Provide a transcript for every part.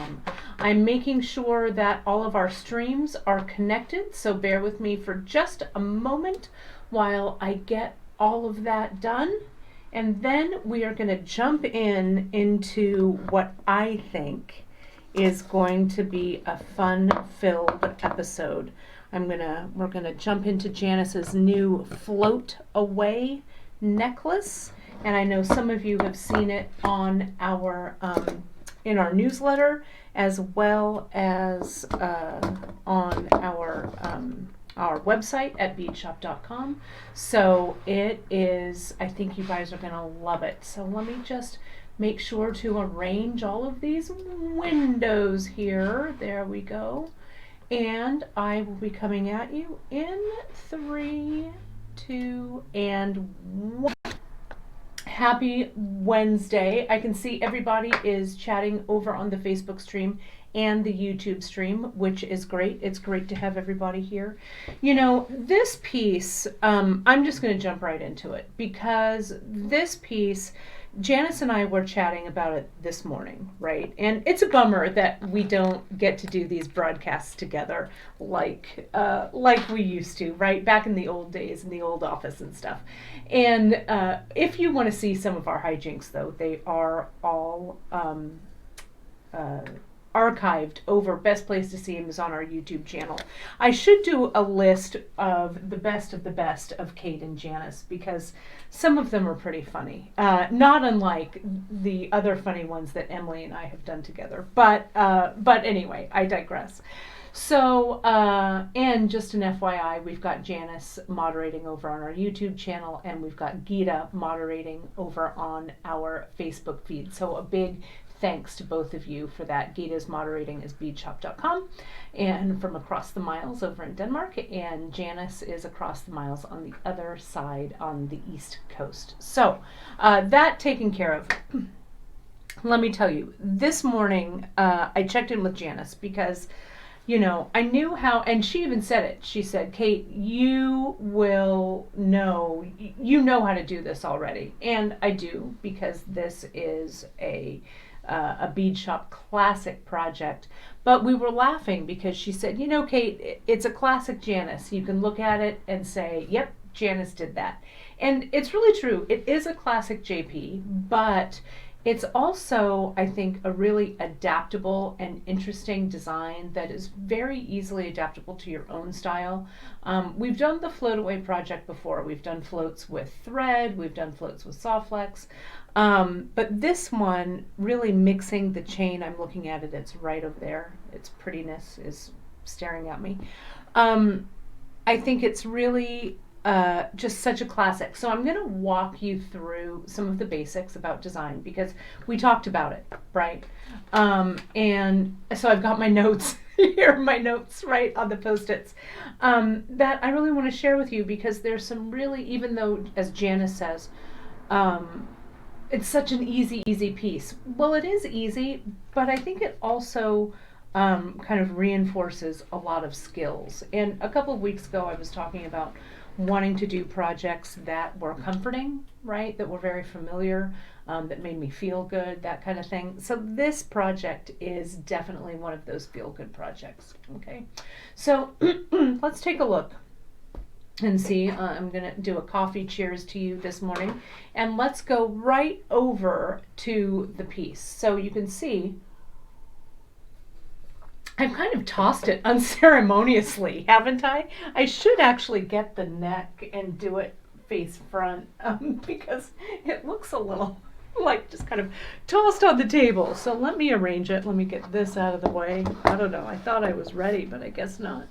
beadshop.com. I'm making sure that all of our streams are connected, so bear with me for just a moment while I get all of that done. And then we are going to jump into what I think is going to be a fun-filled episode. We're gonna jump into Janice's new Float Away necklace, and I know some of you have seen it on our in our newsletter, as well as on our website at beadshop.com. So it is, I think you guys are gonna love it. So let me just make sure to arrange all of these windows here. There we go. And I will be coming at you in 3, 2, and 1. Happy Wednesday. I can see everybody is chatting over on the Facebook stream and the YouTube stream, which is great. It's great to have everybody here. You know, this piece, I'm just going to jump right into it, because this piece, Janice and I were chatting about it this morning, right? And it's a bummer that we don't get to do these broadcasts together like we used to, right? Back in the old days, in the old office and stuff. And if you want to see some of our hijinks, though, they are all archived over. Best place to see them is on our YouTube channel. I should do a list of the best of Kate and Janice, because some of them are pretty funny, not unlike the other funny ones that Emily and I have done together. But anyway, I digress. So, and just an FYI, we've got Janice moderating over on our YouTube channel, and we've got Gita moderating over on our Facebook feed. So a big thanks to both of you for that. Gita's moderating is beadshop.com and from across the miles over in Denmark, and Janice is across the miles on the other side on the East Coast. So that taken care of. Let me tell you, this morning I checked in with Janice because, you know, I knew how, and she even said it. She said, Kate, you know how to do this already. And I do, because this is a Beadshop classic project. But we were laughing because she said, you know, Kate, it's a classic Janice. You can look at it and say, yep, Janice did that. And it's really true. It is a classic JP, but it's also, I think, a really adaptable and interesting design that is very easily adaptable to your own style. We've done the float away project before. We've done floats with thread. We've done floats with soft flex. But this one, really mixing the chain, I'm looking at it, it's right over there. Its prettiness is staring at me. I think it's really just such a classic. So I'm going to walk you through some of the basics about design, because we talked about it, right? And so I've got my notes here, my notes right on the Post-its, that I really want to share with you, because there's some really, even though, as Janice says, it's such an easy piece. Well, it is easy, but I think it also kind of reinforces a lot of skills. And a couple of weeks ago, I was talking about wanting to do projects that were comforting, right? That were very familiar, that made me feel good, that kind of thing. So this project is definitely one of those feel-good projects, okay? So let's take a look and see. I'm going to do a coffee cheers to you this morning, and let's go right over to the piece. So you can see I've kind of tossed it unceremoniously, haven't I? I should actually get the neck and do it face front, because it looks a little like just kind of tossed on the table. So let me arrange it. Let me get this out of the way. I don't know. I thought I was ready, but I guess not.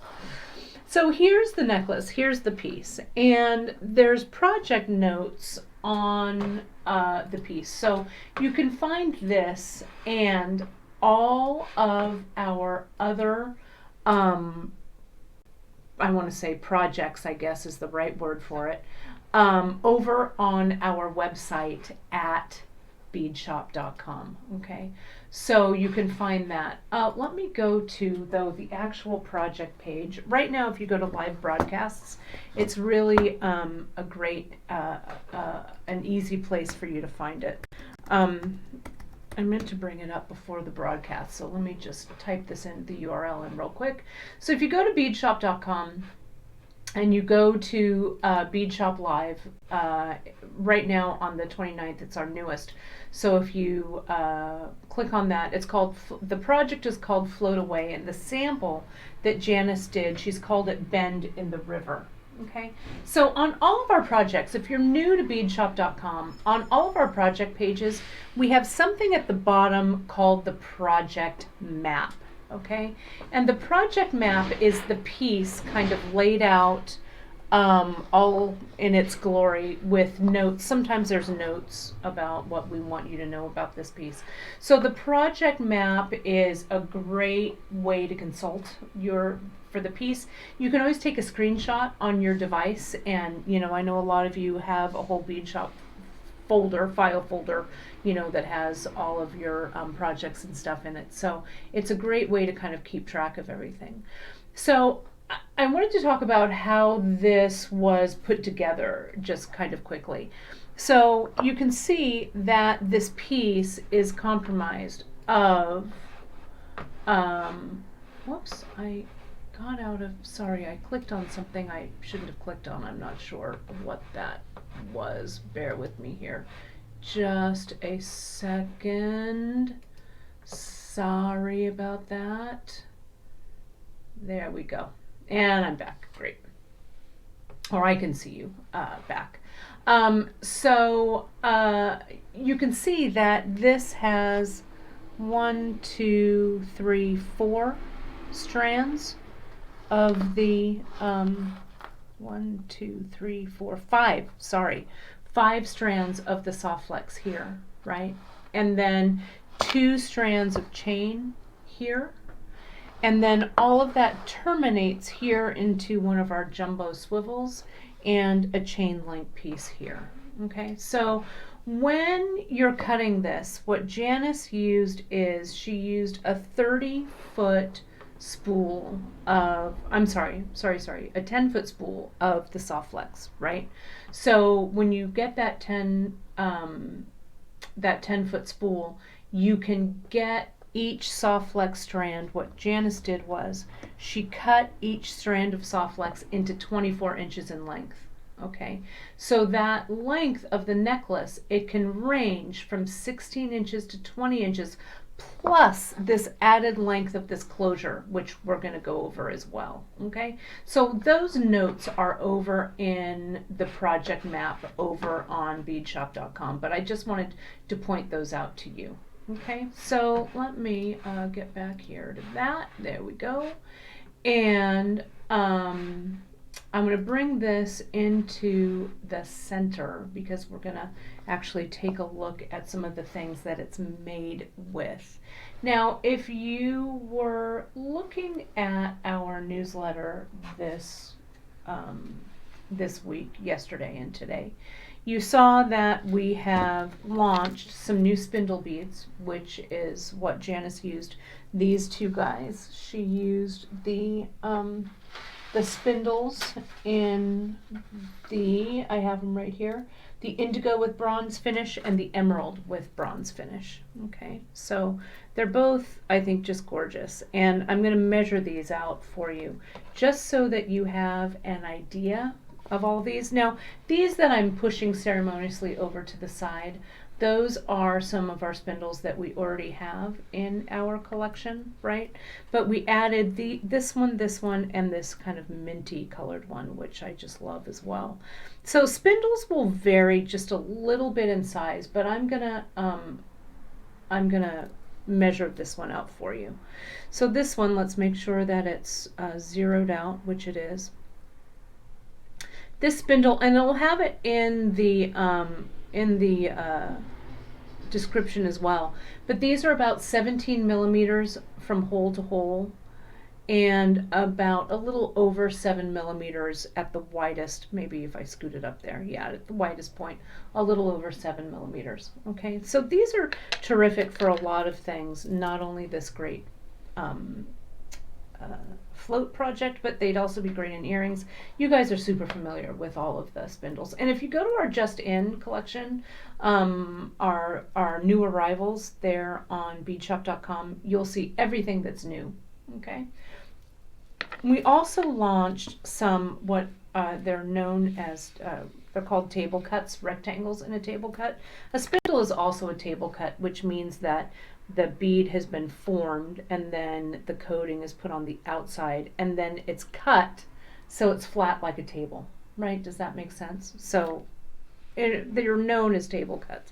So here's the necklace. Here's the piece. And there's project notes on the piece. So you can find this and all of our other, I want to say projects, I guess is the right word for it, over on our website at beadshop.com. Okay, so you can find that. Let me go to, though, the actual project page. Right now, if you go to live broadcasts, it's really a great, an easy place for you to find it. I meant to bring it up before the broadcast, so let me just type this in, the URL in real quick. So if you go to beadshop.com and you go to Beadshop Live, right now on the 29th, it's our newest. So if you click on that, it's called, the project is called Float Away, and the sample that Janice did, she's called it Bend in the River. Okay, so on all of our projects, if you're new to beadshop.com, on all of our project pages, we have something at the bottom called the project map. Okay, and the project map is the piece kind of laid out all in its glory with notes. Sometimes there's notes about what we want you to know about this piece. So the project map is a great way to consult for the piece. You can always take a screenshot on your device, and I know a lot of you have a whole Beadshop file folder, that has all of your projects and stuff in it. So it's a great way to kind of keep track of everything. So I wanted to talk about how this was put together just kind of quickly. So you can see that this piece is comprised of, whoops, I clicked on something I shouldn't have clicked on. I'm not sure what that was. Bear with me here. Just a second. Sorry about that. There we go. And I'm back. Great. Or I can see you back. So you can see that this has 1, 2, 3, 4 strands of the 1, 2, 3, 4, 5. Sorry, 5 strands of the soft flex here, right? And then 2 strands of chain here. And then all of that terminates here into one of our jumbo swivels and a chain link piece here. Okay, so when you're cutting this, what Janice used is she used a 30-foot spool of, a 10-foot spool of the soft flex, right? So when you get that 10-foot spool, you can get each soft flex strand. What Janice did was she cut each strand of soft flex into 24 inches in length. Okay, so that length of the necklace, it can range from 16 inches to 20 inches, plus this added length of this closure, which we're going to go over as well. Okay, so those notes are over in the project map over on beadshop.com, but I just wanted to point those out to you. Okay, so let me get back here to that. There we go. And I'm going to bring this into the center because we're going to actually take a look at some of the things that it's made with. Now, if you were looking at our newsletter this week, yesterday and today, you saw that we have launched some new spindle beads, which is what Janice used. These two guys, she used the spindles in the, I have them right here, the indigo with bronze finish and the emerald with bronze finish. Okay, so they're both, I think, just gorgeous. And I'm going to measure these out for you just so that you have an idea of all these. Now, these that I'm pushing ceremoniously over to the side, those are some of our spindles that we already have in our collection, right? But we added this one, and this kind of minty colored one, which I just love as well. So spindles will vary just a little bit in size, but I'm gonna measure this one out for you. So this one, let's make sure that it's zeroed out, which it is. This spindle, and it'll have it in the description as well, but these are about 17 millimeters from hole to hole and about a little over 7 millimeters at the widest. Maybe if I scoot it up there, yeah, at the widest point, a little over 7 millimeters. Okay, so these are terrific for a lot of things, not only this great float project, but they'd also be great in earrings. You guys are super familiar with all of the spindles. And if you go to our Just In collection, our new arrivals there on beadshop.com, you'll see everything that's new. Okay. We also launched some what they're known as, they're called table cuts, rectangles in a table cut. A spindle is also a table cut, which means that the bead has been formed and then the coating is put on the outside and then it's cut so it's flat like a table, right? Does that make sense? So they're known as table cuts.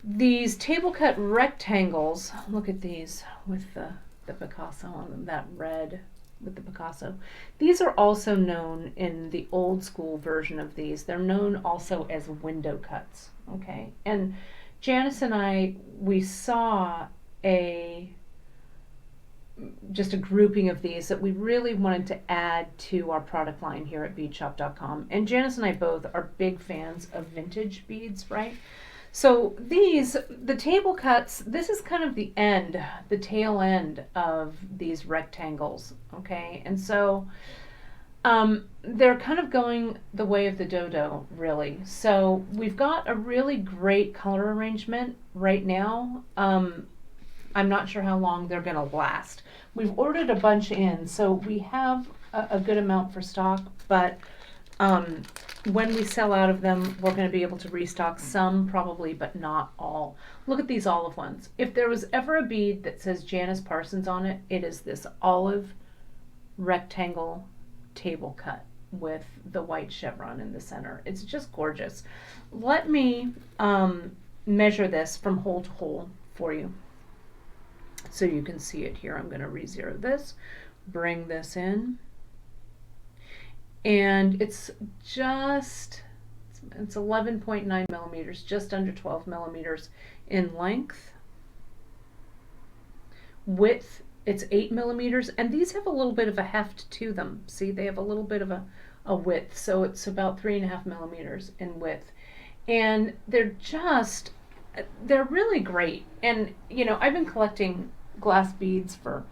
These table cut rectangles, look at these with the Picasso on them, that red with the Picasso. These are also known in the old school version of these. They're known also as window cuts, okay? And Janice and I, we saw just a grouping of these that we really wanted to add to our product line here at beadshop.com. And Janice and I both are big fans of vintage beads, right? So these, the table cuts, this is kind of the tail end of these rectangles, okay? And so they're kind of going the way of the dodo, really. So we've got a really great color arrangement right now. I'm not sure how long they're going to last. We've ordered a bunch in, so we have a good amount for stock, but when we sell out of them, we're going to be able to restock some probably, but not all. Look at these olive ones. If there was ever a bead that says Janice Parsons on it, it is this olive rectangle table cut with the white chevron in the center. It's just gorgeous. Let me measure this from hole to hole for you so you can see it here. I'm going to re-zero this, bring this in, and it's 11.9 millimeters, just under 12 millimeters in length. Width, it's 8 millimeters, and these have a little bit of a heft to them. See, they have a little bit of a width, so it's about 3.5 millimeters in width. And they're really great. And, you know, I've been collecting glass beads for,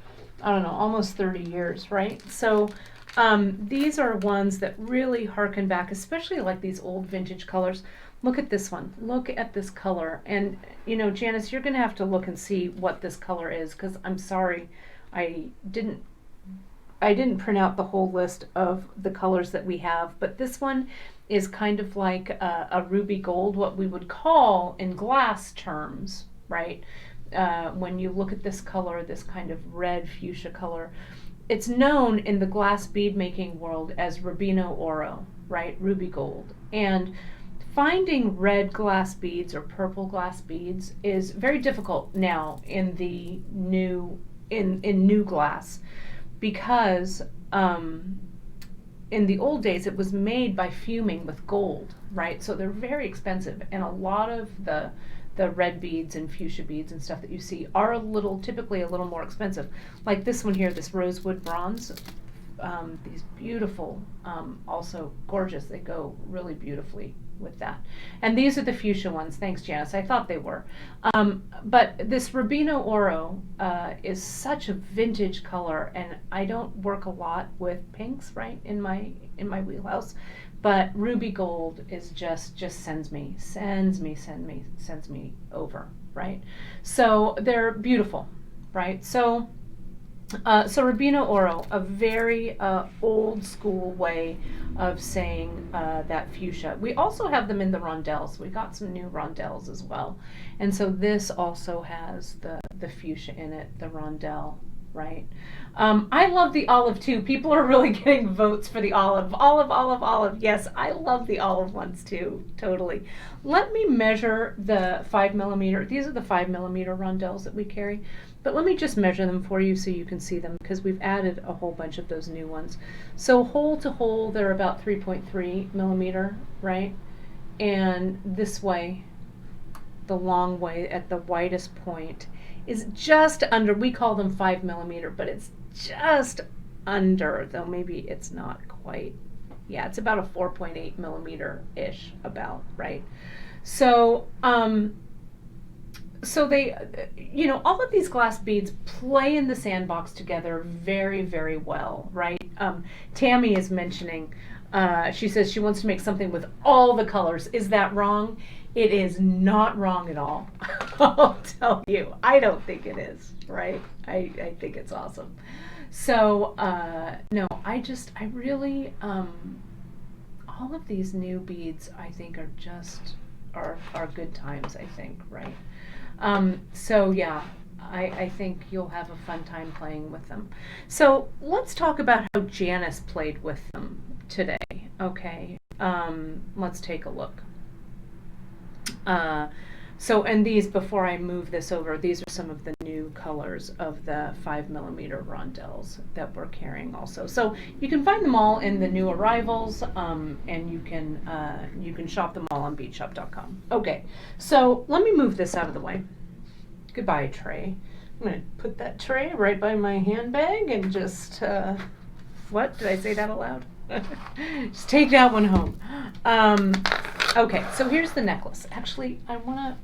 I don't know, almost 30 years, right? So these are ones that really harken back, especially like these old vintage colors. Look at this one. Look at this color. And, you know, Janice, you're going to have to look and see what this color is, because I'm sorry, I didn't print out the whole list of the colors that we have, but this one is kind of like a ruby gold, what we would call in glass terms, right? When you look at this color, this kind of red fuchsia color, it's known in the glass bead making world as Rubino Oro, right? Ruby gold. And finding red glass beads or purple glass beads is very difficult now in the new glass, because in the old days it was made by fuming with gold, right? So they're very expensive, and a lot of the red beads and fuchsia beads and stuff that you see are typically a little more expensive. Like this one here, this rosewood bronze, these beautiful, also gorgeous. They go really beautifully with that. And these are the fuchsia ones. Thanks, Janice. I thought they were. But this Rubino Oro is such a vintage color, and I don't work a lot with pinks, right, in my wheelhouse. But ruby gold is just sends me over, right? So they're beautiful, right? So Rubino Oro, a very old school way of saying that fuchsia. We also have them in the rondelles. We got some new rondelles as well. And so this also has the fuchsia in it, the rondelle, right? I love the olive too. People are really getting votes for the olive. Olive. Yes, I love the olive ones too, totally. Let me measure the 5 millimeter. These are the 5 millimeter rondelles that we carry. But let me just measure them for you so you can see them, because we've added a whole bunch of those new ones. So hole to hole, they're about 3.3 millimeter, right? And this way, the long way at the widest point is just under, we call them 5 millimeter, but it's just under, though maybe it's not quite. Yeah, it's about a 4.8 millimeter-ish about, right? So, so they, all of these glass beads play in the sandbox together very, very well, right? Tammy is mentioning, she says she wants to make something with all the colors. Is that wrong? It is not wrong at all. I'll tell you, I don't think it is, right? I think it's awesome. So, no, I really, all of these new beads, I think, are good times, I think, right? So yeah, I think you'll have a fun time playing with them. So let's talk about how Janice played with them today, okay? Let's take a look. And these, before I move this over, these are some of the new colors of the 5mm rondelles that we're carrying also. So you can find them all in the new arrivals, and you can shop them all on beadshop.com. Okay, so let me move this out of the way. Goodbye, tray. I'm going to put that tray right by my handbag and just, what? Did I say that aloud? Just take that one home. Okay, so here's the necklace. Actually, I want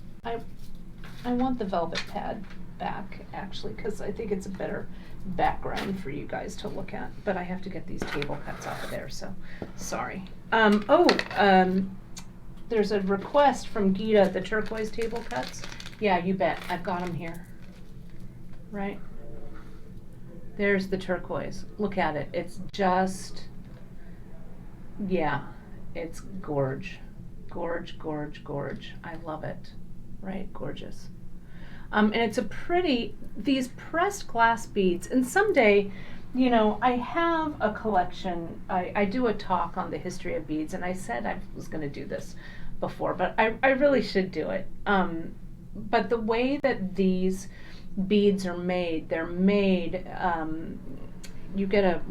the velvet pad back, actually, because I think it's a better background for you guys to look at. But I have to get these table cuts off of there, so sorry. There's a request from Gita, the turquoise table cuts. Yeah, you bet. I've got them here. Right? There's the turquoise. Look at it. It's just, yeah, it's gorge. Gorge, gorge, gorge. I love it. Right? Gorgeous. And it's a pretty, these pressed glass beads, and someday, I have a collection. I do a talk on the history of beads, and I said I was going to do this before, but I really should do it. But the way that these beads are made, they're made, you get a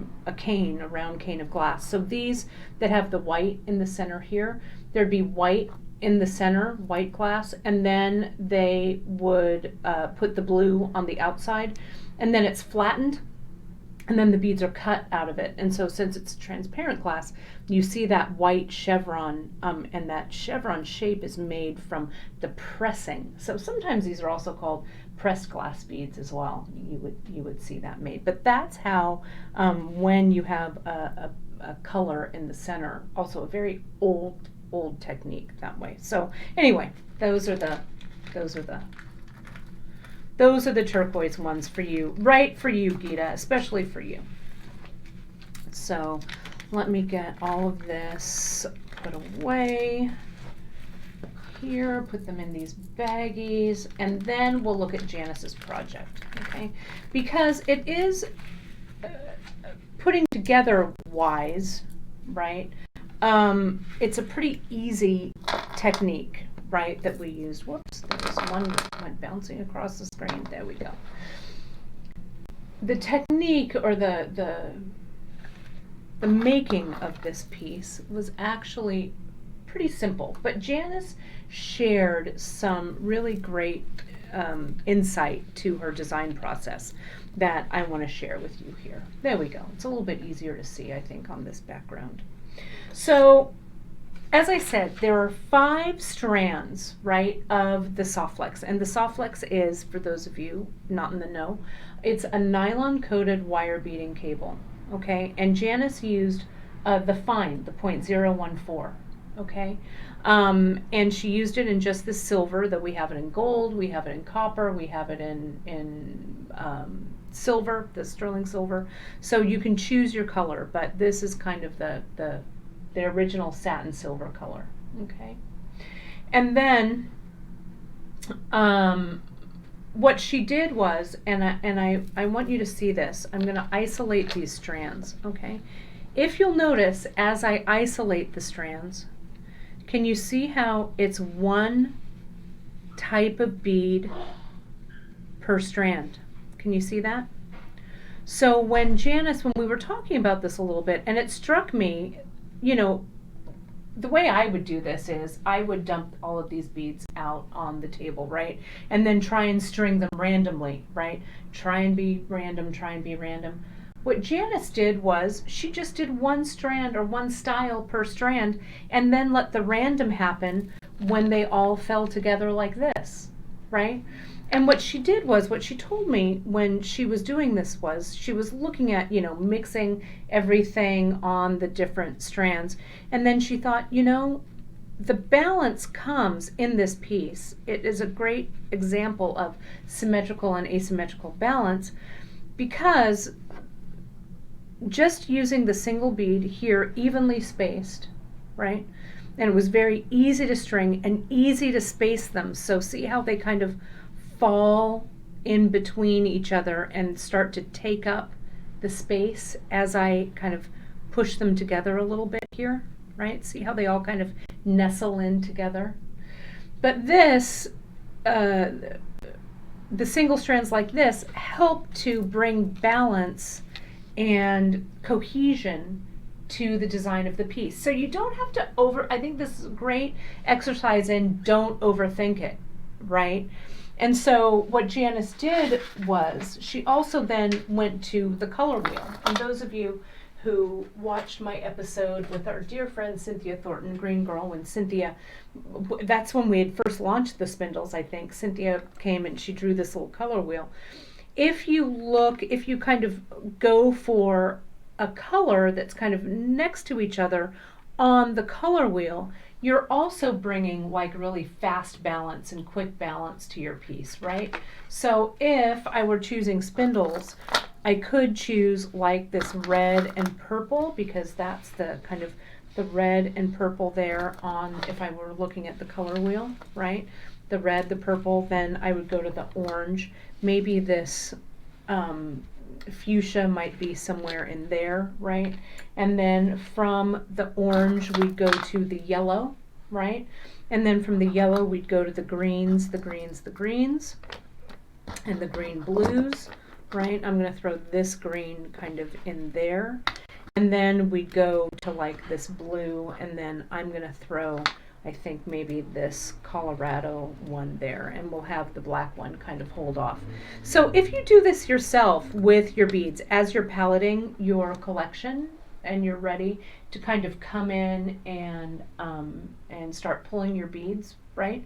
round cane of glass. So these that have the white in the center here, there'd be white in the center, white glass, and then they would put the blue on the outside, and then it's flattened, and then the beads are cut out of it. And so since it's transparent glass, you see that white chevron, and that chevron shape is made from the pressing. So sometimes these are also called pressed glass beads as well. You would see that made. But that's how, when you have a color in the center, also a very old technique that way. So anyway, those are the turquoise ones for you, right? For you, Gita, especially for you. So let me get all of this put away here, put them in these baggies, and then we'll look at Janice's project, okay? Because it is putting together wise, right? It's a pretty easy technique, right, that we used. Whoops, there was one that went bouncing across the screen. There we go. The technique, or the making of this piece was actually pretty simple, but Janice shared some really great insight to her design process that I want to share with you here. There we go. It's a little bit easier to see, I think, on this background. So, as I said, there are 5 strands, right, of the Softflex. And the Softflex is, for those of you not in the know, it's a nylon-coated wire beading cable, okay? And Janice used the fine, the .014, okay? And she used it in just the silver, that we have it in gold, we have it in copper, we have it in silver, the sterling silver. So you can choose your color, but this is kind of the original satin silver color, okay? And then what she did was, and I want you to see this, I'm going to isolate these strands, okay? If you'll notice, as I isolate the strands, can you see how it's one type of bead per strand? Can you see that? So when we were talking about this a little bit, and it struck me, the way I would do this is I would dump all of these beads out on the table, right? And then try and string them randomly, right? Try and be random. What Janice did was she just did one strand or one style per strand, and then let the random happen when they all fell together like this. right? And what she did was, what she told me when she was doing this was, she was looking at, mixing everything on the different strands. And then she thought, the balance comes in this piece. It is a great example of symmetrical and asymmetrical balance, because just using the single bead here, evenly spaced, right? And it was very easy to string and easy to space them. So see how they kind of fall in between each other and start to take up the space as I kind of push them together a little bit here, right? See how they all kind of nestle in together. But this, the single strands like this help to bring balance and cohesion to the design of the piece. So you don't have to I think this is a great exercise in don't overthink it, right? And so what Janice did was, she also then went to the color wheel. And those of you who watched my episode with our dear friend Cynthia Thornton, Green Girl, when Cynthia, that's when we had first launched the spindles, I think. Cynthia came and she drew this little color wheel. If you kind of go for a color that's kind of next to each other on the color wheel, you're also bringing like really fast balance and quick balance to your piece, right? So if I were choosing spindles, I could choose like this red and purple, because that's the kind of the red and purple there on, if I were looking at the color wheel, right? The red, the purple, then I would go to the orange. Maybe this fuchsia might be somewhere in there, right? And then from the orange, we'd go to the yellow, right? And then from the yellow, we'd go to the greens, the greens, the greens, and the green blues, right? I'm going to throw this green kind of in there. And then we go to like this blue, and then I'm going to throw, I think maybe this Colorado one there, and we'll have the black one kind of hold off. So if you do this yourself with your beads, as you're paletting your collection and you're ready to kind of come in and start pulling your beads, right?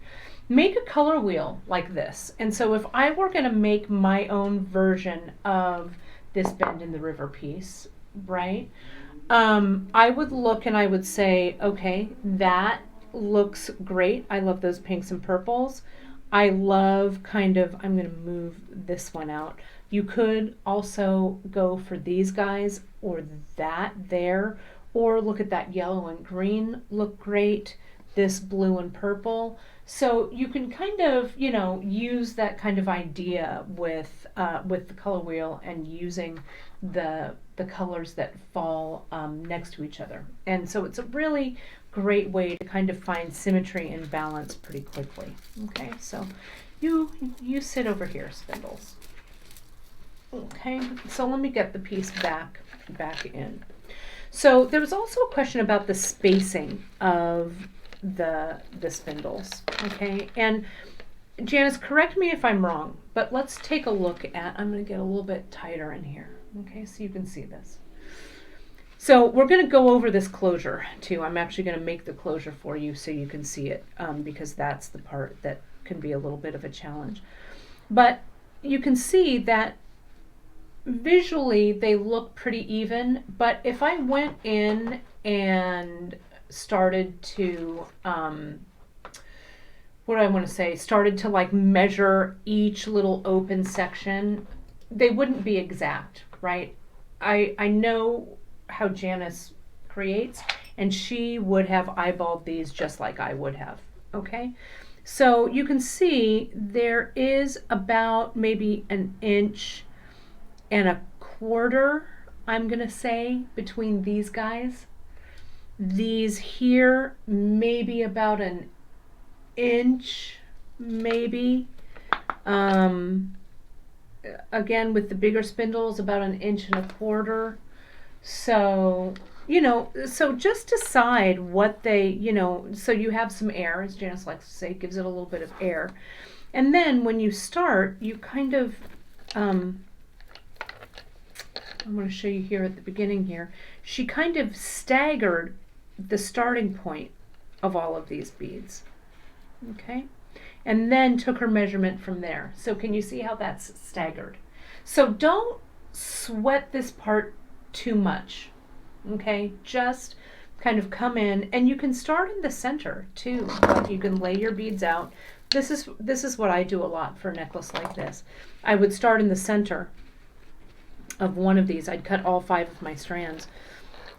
Make a color wheel like this. And so if I were going to make my own version of this Bend in the River piece, right? I would look and I would say, okay, that looks great. I love those pinks and purples. I love kind of, I'm going to move this one out. You could also go for these guys or that there, or look at that yellow and green look great, this blue and purple. So you can kind of, use that kind of idea with the color wheel and using the colors that fall next to each other. And so it's a really great way to kind of find symmetry and balance pretty quickly. Okay, so you sit over here, spindles. Okay, so let me get the piece back in. So there was also a question about the spacing of the spindles. Okay, and Janice, correct me if I'm wrong, but let's take a look at, I'm going to get a little bit tighter in here. Okay, so you can see this. So we're going to go over this closure too. I'm actually going to make the closure for you so you can see it, because that's the part that can be a little bit of a challenge. But you can see that visually they look pretty even, but if I went in and started to, what do I want to say, started to like measure each little open section, they wouldn't be exact, right? I know how Janice creates, and she would have eyeballed these just like I would have, okay? So you can see there is about maybe an inch and a quarter, I'm gonna say, between these guys. These here, maybe about an inch, maybe. Again, with the bigger spindles, about an inch and a quarter. So, so just decide what they, so you have some air, as Janice likes to say, gives it a little bit of air. And then when you start, you kind of, I'm going to show you here at the beginning here, she kind of staggered the starting point of all of these beads. Okay? and then took her measurement from there. So can you see how that's staggered? So don't sweat this part too much, okay? Just kind of come in, and you can start in the center too. Like you can lay your beads out. This is what I do a lot for a necklace like this. I would start in the center of one of these. I'd cut all 5 of my strands,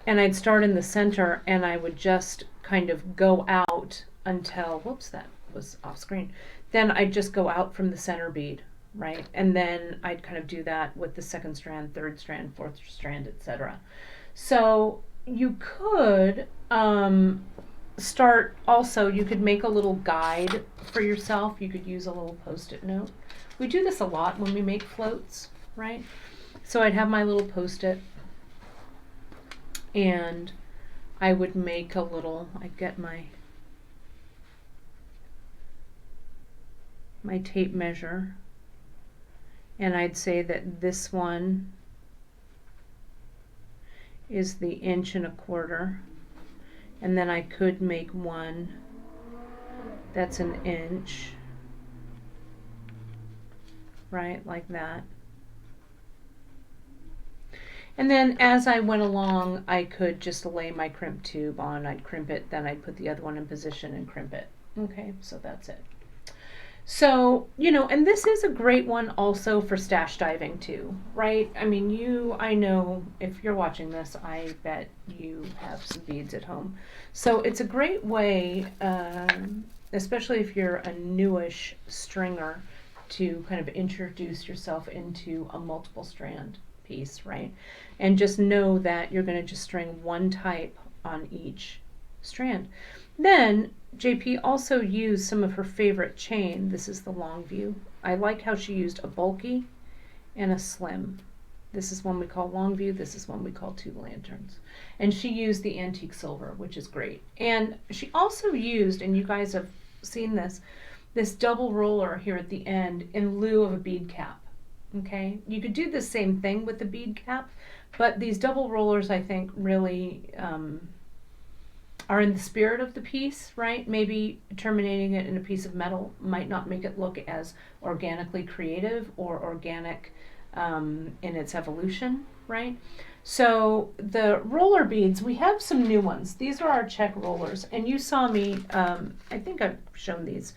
and I'd start in the center, and I would just kind of go out until, whoops, that was off screen. Then I'd just go out from the center bead, right? And then I'd kind of do that with the 2nd strand, 3rd strand, 4th strand, etc. So you could start also, you could make a little guide for yourself. You could use a little post-it note. We do this a lot when we make floats, right? So I'd have my little post-it, and I would make a little, I'd get my tape measure, and I'd say that this one is the 1.25 inches, and then I could make one that's 1 inch, right, like that. And then as I went along, I could just lay my crimp tube on. I'd crimp it, then I'd put the other one in position and crimp it. Okay, so that's it. So, you know, and this is a great one also for stash diving too, right? I mean, I know if you're watching this, I bet you have some beads at home. So it's a great way, especially if you're a newish stringer, to kind of introduce yourself into a multiple strand piece, right? And just know that you're going to just string one type on each strand. Then JP also used some of her favorite chain. This is the long view. I like how she used a bulky and a slim. This is one we call long view. This is one we call 2 lanterns. And she used the antique silver, which is great. And she also used, and you guys have seen this double roller here at the end in lieu of a bead cap. Okay, you could do the same thing with the bead cap, but these double rollers, I think, really are in the spirit of the piece, right? Maybe terminating it in a piece of metal might not make it look as organically creative or organic in its evolution, right? So the roller beads, we have some new ones. These are our check rollers, and you saw me, I think I've shown these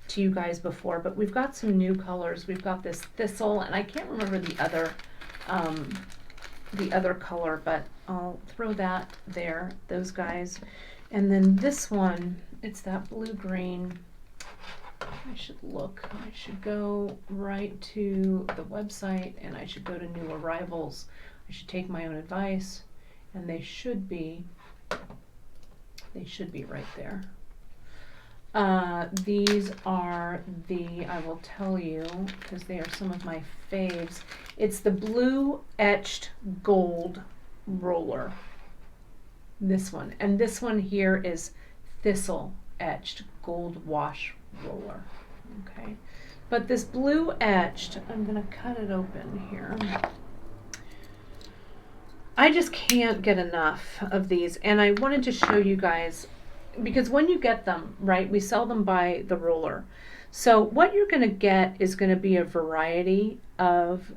to you guys before, but we've got some new colors. We've got this thistle, and I can't remember the other color, but I'll throw that there, those guys. And then this one, it's that blue green. I should go right to the website, and I should go to new arrivals. I should take my own advice, and they should be right there. These are I will tell you, because they are some of my faves. It's the blue etched gold roller. This one. And this one here is thistle etched gold wash roller. Okay. But this blue etched, I'm going to cut it open here. I just can't get enough of these, and I wanted to show you guys, because when you get them, right, we sell them by the roller. So what you're going to get is going to be a variety of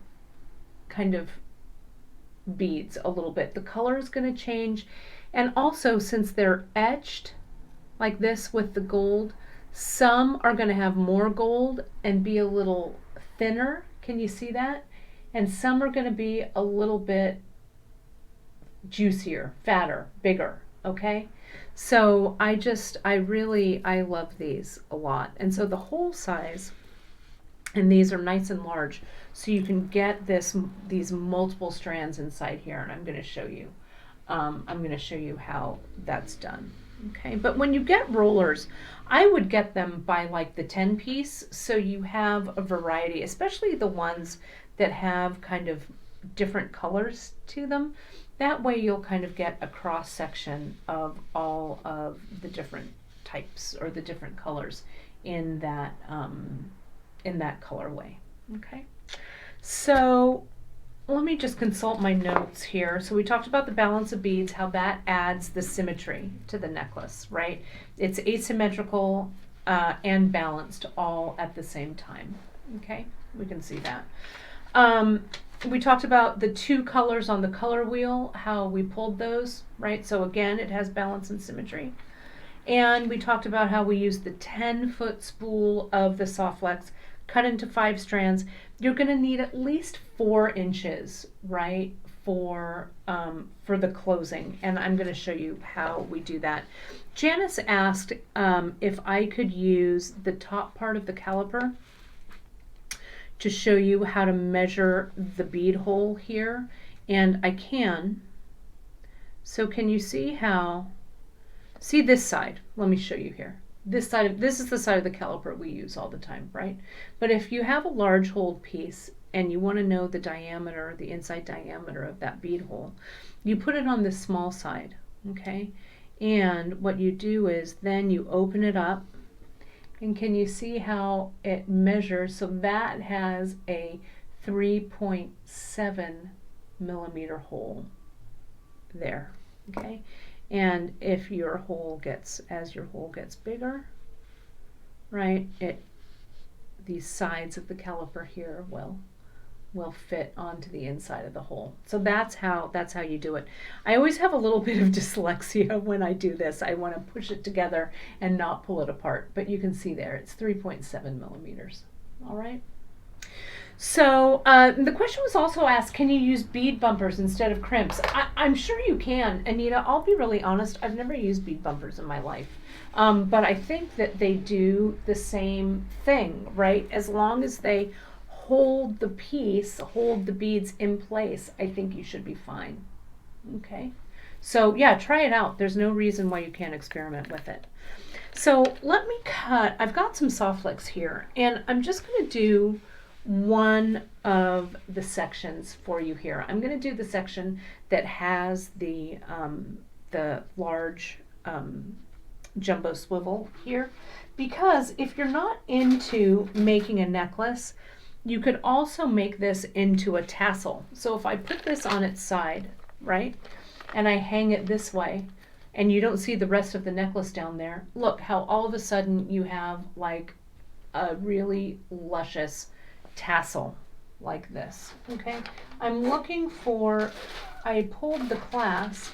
kind of beads a little bit. The color is going to change, and also since they're etched like this with the gold, some are going to have more gold and be a little thinner. Can you see that? And some are going to be a little bit juicier, fatter, bigger. Okay, so I love these a lot. And so the whole size, and these are nice and large, so you can get these multiple strands inside here, and I'm going to show you. I'm going to show you how that's done. Okay, but when you get rollers, I would get them by like the 10 piece, so you have a variety, especially the ones that have kind of different colors to them. That way you'll kind of get a cross section of all of the different types or the different colors in that colorway. Okay, so let me just consult my notes here. So we talked about the balance of beads, how that adds the symmetry to the necklace, right? It's asymmetrical and balanced all at the same time. Okay, we can see that. We talked about the two colors on the color wheel, how we pulled those, right? So again, it has balance and symmetry. And we talked about how we use the 10-foot spool of the soft flex, cut into 5 strands. You're going to need at least 4 inches, right, for the closing. And I'm going to show you how we do that. Janice asked if I could use the top part of the caliper to show you how to measure the bead hole here, and I can. So can you see how, see this side, let me show you here. This is the side of the caliper we use all the time, right? But if you have a large holed piece and you want to know the diameter, the inside diameter of that bead hole, you put it on this small side, okay? And what you do is then you open it up. And can you see how it measures? So that has a 3.7 millimeter hole there, okay? And if your hole gets, as your hole gets bigger, right, these sides of the caliper here will fit onto the inside of the hole. So that's how you do it. I always have a little bit of dyslexia when I do this. I want to push it together and not pull it apart, but you can see there it's 3.7 millimeters. All right. So the question was also asked, can you use bead bumpers instead of crimps? I'm sure you can, Anita. I'll be really honest, I've never used bead bumpers in my life. But I think that they do the same thing, right? As long as they hold the piece, hold the beads in place, I think you should be fine. Okay, so yeah, try it out. There's no reason why you can't experiment with it. So let me cut, I've got some soft flex here, and I'm just going to do one of the sections for you here. I'm going to do the section that has the large jumbo swivel here, because if you're not into making a necklace, you could also make this into a tassel. So if I put this on its side, right, and I hang it this way, and you don't see the rest of the necklace down there, look how all of a sudden you have like a really luscious tassel like this, okay? I'm looking for, I pulled the clasp,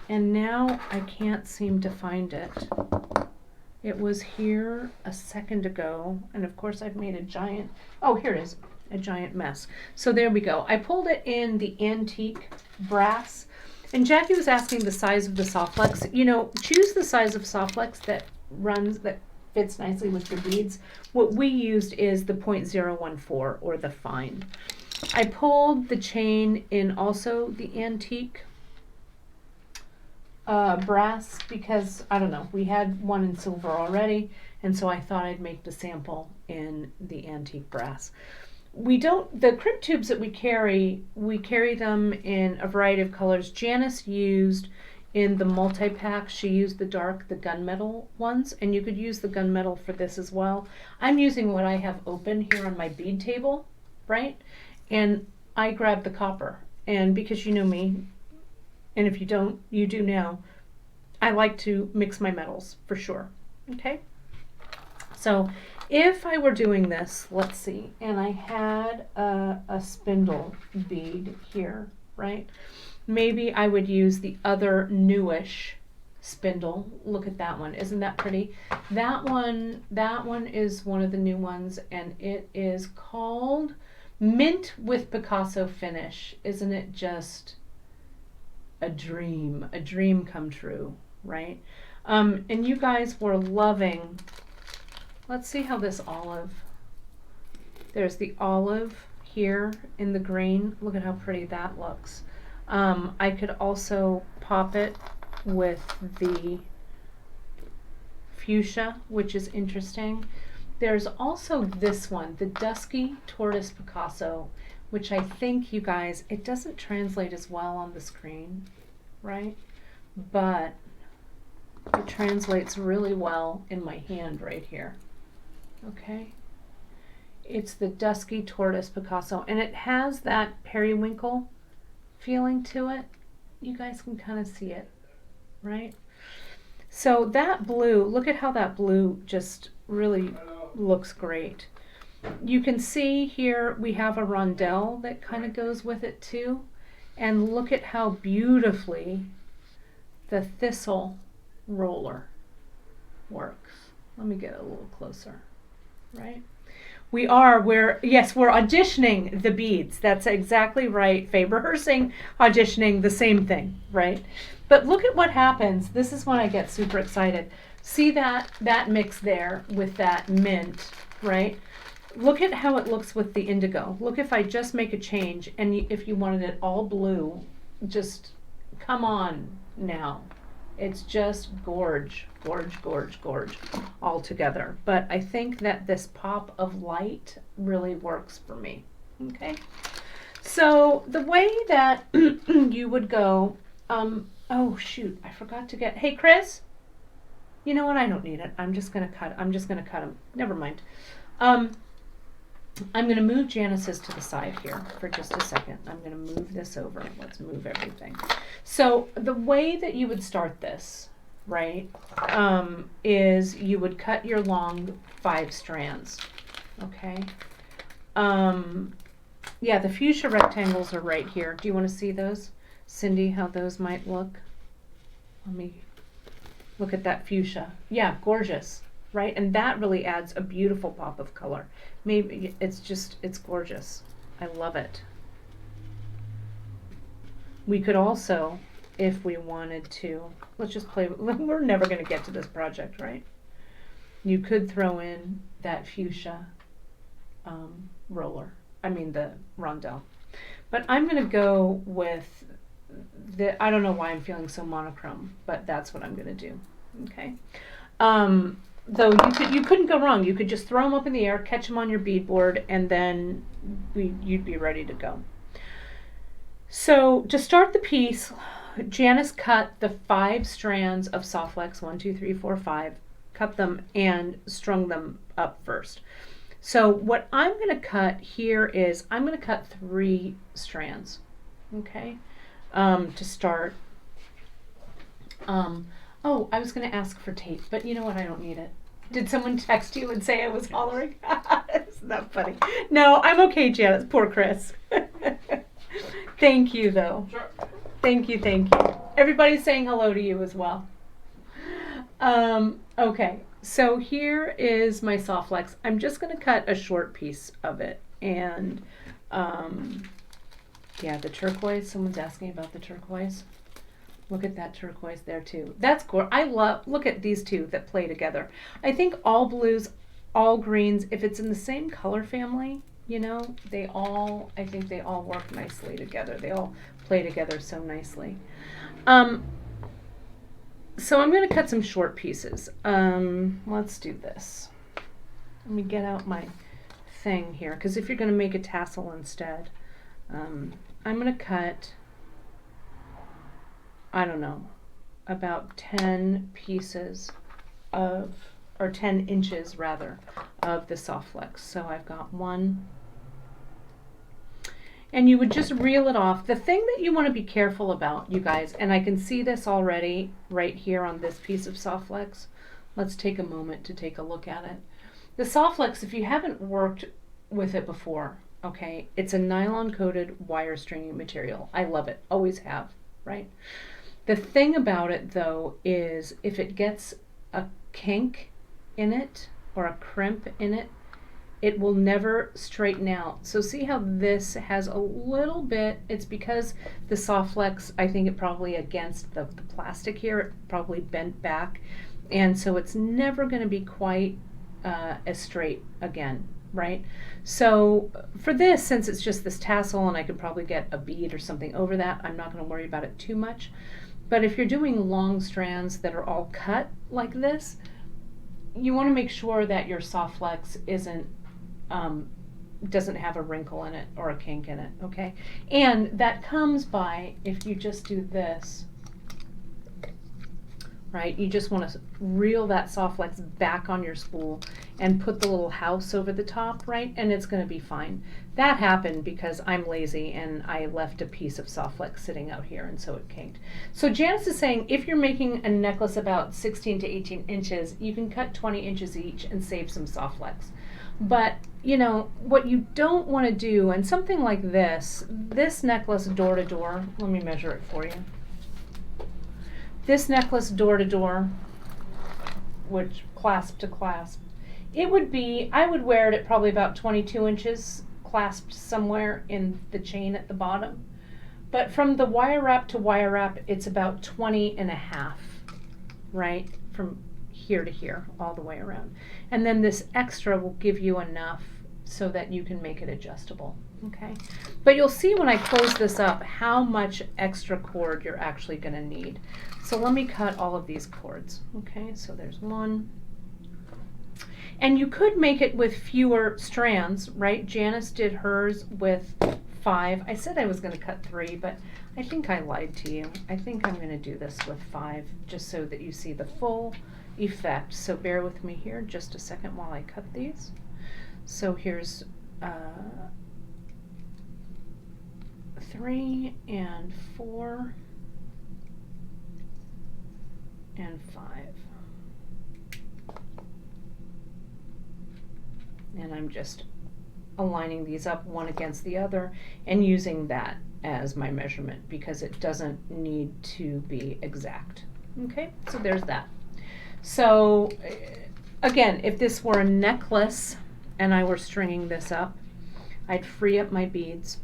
and now I can't seem to find it. It was here a second ago, and of course I've made a giant, oh, here it is, a giant mess. So there we go. I pulled it in the antique brass, and Jackie was asking the size of the soft flex. You know, choose the size of soft flex that fits nicely with your beads. What we used is the 0.014 or the fine. I pulled the chain in also the antique brass because, I don't know, we had one in silver already, and so I thought I'd make the sample in the antique brass. The crimp tubes that we carry them in a variety of colors. Janice used in the multi-pack, she used the gunmetal ones, and you could use the gunmetal for this as well. I'm using what I have open here on my bead table, right? And I grabbed the copper, and because you know me, and if you don't, you do now, I like to mix my metals for sure, okay? So if I were doing this, let's see, and I had a spindle bead here, right? Maybe I would use the other newish spindle. Look at that one. Isn't that pretty? That one is one of the new ones, and it is called Mint with Picasso Finish. Isn't it just a dream come true, right? And you guys were loving, let's see how this olive, there's the olive here in the green. Look at how pretty that looks. I could also pop it with the fuchsia, which is interesting. There's also this one, the Dusky Tortoise Picasso, which I think, you guys, it doesn't translate as well on the screen, right? But it translates really well in my hand right here, okay? It's the Dusky Tortoise Picasso, and it has that periwinkle feeling to it. You guys can kind of see it, right? So that blue, look at how that blue just really looks great. You can see here we have a rondelle that kind of goes with it too. And look at how beautifully the thistle roller works. Let me get a little closer, right? We're auditioning the beads. That's exactly right. Faye, rehearsing, auditioning, the same thing, right? But look at what happens. This is when I get super excited. See that mix there with that mint, right? Look at how it looks with the indigo. Look, if I just make a change, and if you wanted it all blue, just come on now. It's just gorge all together. But I think that this pop of light really works for me. Okay. So the way that you would go, oh shoot, I forgot to get, hey Chris, you know what, I don't need it. I'm just gonna cut them. Never mind. I'm going to move Janice's to the side here for just a second. I'm going to move this over. Let's move everything. So the way that you would start this, right, is you would cut your long 5 strands, okay? Yeah, the fuchsia rectangles are right here. Do you want to see those? Cindy, how those might look? Let me look at that fuchsia. Yeah, gorgeous. Right? And that really adds a beautiful pop of color. Maybe it's gorgeous. I love it. We could also, if we wanted to, let's just play, we're never going to get to this project, right? You could throw in that fuchsia the rondelle. But I'm going to go with I don't know why I'm feeling so monochrome, but that's what I'm going to do. Okay. Though you couldn't go wrong. You could just throw them up in the air, catch them on your beadboard, and then you'd be ready to go. So to start the piece, Janice cut the 5 strands of soft flex, 1, 2, 3, 4, 5, cut them and strung them up first. So what I'm going to cut here is I'm going to cut 3 strands, okay, to start. Oh, I was going to ask for tape, but you know what? I don't need it. Did someone text you and say I was hollering? Isn't that funny? No, I'm okay, Janice. Poor Chris. Thank you, though. Sure. Thank you. Everybody's saying hello to you as well. Okay, so here is my soft flex. I'm just going to cut a short piece of it. And, yeah, the turquoise. Someone's asking about the turquoise. Look at that turquoise there too. That's gorgeous. Look at these two that play together. I think all blues, all greens, if it's in the same color family, you know, I think they all work nicely together. They all play together so nicely. So I'm going to cut some short pieces. Let's do this. Let me get out my thing here, because if you're going to make a tassel instead, I'm going to cut, I don't know, about 10 pieces or 10 inches rather, of the soft flex. So I've got 1. And you would just reel it off. The thing that you want to be careful about, you guys, and I can see this already right here on this piece of soft flex. Let's take a moment to take a look at it. The soft flex, if you haven't worked with it before, okay, it's a nylon coated wire stringing material. I love it, always have, right? The thing about it, though, is if it gets a kink in it or a crimp in it, it will never straighten out. So see how this has a little bit, it's because the soft flex, I think it probably against the plastic here, it probably bent back. And so it's never going to be quite as straight again, right? So for this, since it's just this tassel and I could probably get a bead or something over that, I'm not going to worry about it too much. But if you're doing long strands that are all cut like this, you want to make sure that your soft flex doesn't have a wrinkle in it or a kink in it, okay? And that comes by, if you just do this, right? You just want to reel that soft flex back on your spool and put the little house over the top, right? And it's going to be fine. That happened because I'm lazy and I left a piece of soft flex sitting out here, and so it kinked. So Janice is saying if you're making a necklace about 16 to 18 inches, you can cut 20 inches each and save some soft flex. But, you know, what you don't want to do, and something like this necklace door to door, let me measure it for you. This necklace door to door, which clasp to clasp, it would be, I would wear it at probably about 22 inches clasped somewhere in the chain at the bottom. But from the wire wrap to wire wrap, it's about 20 and a half, right? From here to here, all the way around. And then this extra will give you enough so that you can make it adjustable, okay? But you'll see when I close this up how much extra cord you're actually gonna need. So let me cut all of these cords, okay? So there's one. And you could make it with fewer strands, right? Janice did hers with 5. I said I was gonna cut 3, but I think I lied to you. I think I'm gonna do this with 5, just so that you see the full effect. So bear with me here just a second while I cut these. So here's 3 and 4 and 5. And I'm just aligning these up one against the other and using that as my measurement because it doesn't need to be exact. Okay, so there's that. So again, if this were a necklace and I were stringing this up, I'd free up my beads.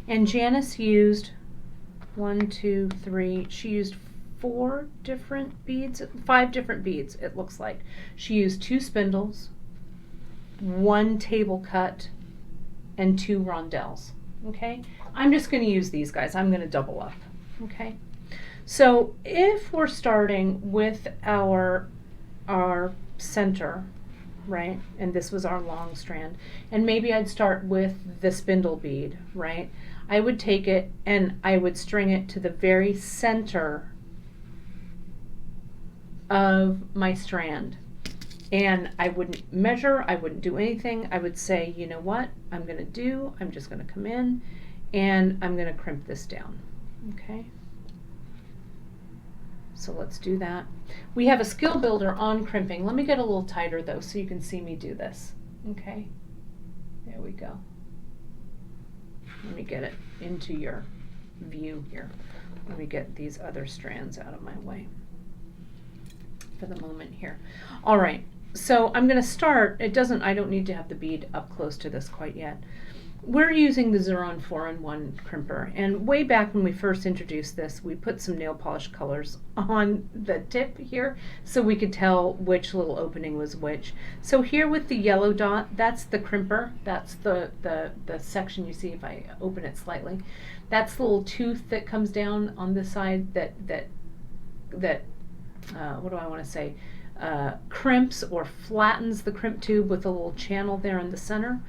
And Janice used 1, 2, 3, she used 4 different beads, 5 different beads it looks like. She used 2 spindles, 1 table cut, and 2 rondelles, okay? I'm just gonna use these guys, I'm gonna double up, okay? So if we're starting with our center, right, and this was our long strand, and maybe I'd start with the spindle bead, right? I would take it and I would string it to the very center of my strand. And I wouldn't measure, I wouldn't do anything. I would say, you know what I'm gonna do? I'm just gonna come in and I'm gonna crimp this down, okay? So let's do that. We have a skill builder on crimping. Let me get a little tighter though so you can see me do this, okay? There we go. Let me get it into your view here. Let me get these other strands out of my way for the moment here. All right, so I'm gonna start, I don't need to have the bead up close to this quite yet. We're using the Xuron 4-in-1 crimper, and way back when we first introduced this, we put some nail polish colors on the tip here so we could tell which little opening was which. So here with the yellow dot, that's the crimper, that's the section you see if I open it slightly. That's the little tooth that comes down on this side that what do I want to say, crimps or flattens the crimp tube with a little channel there in the center.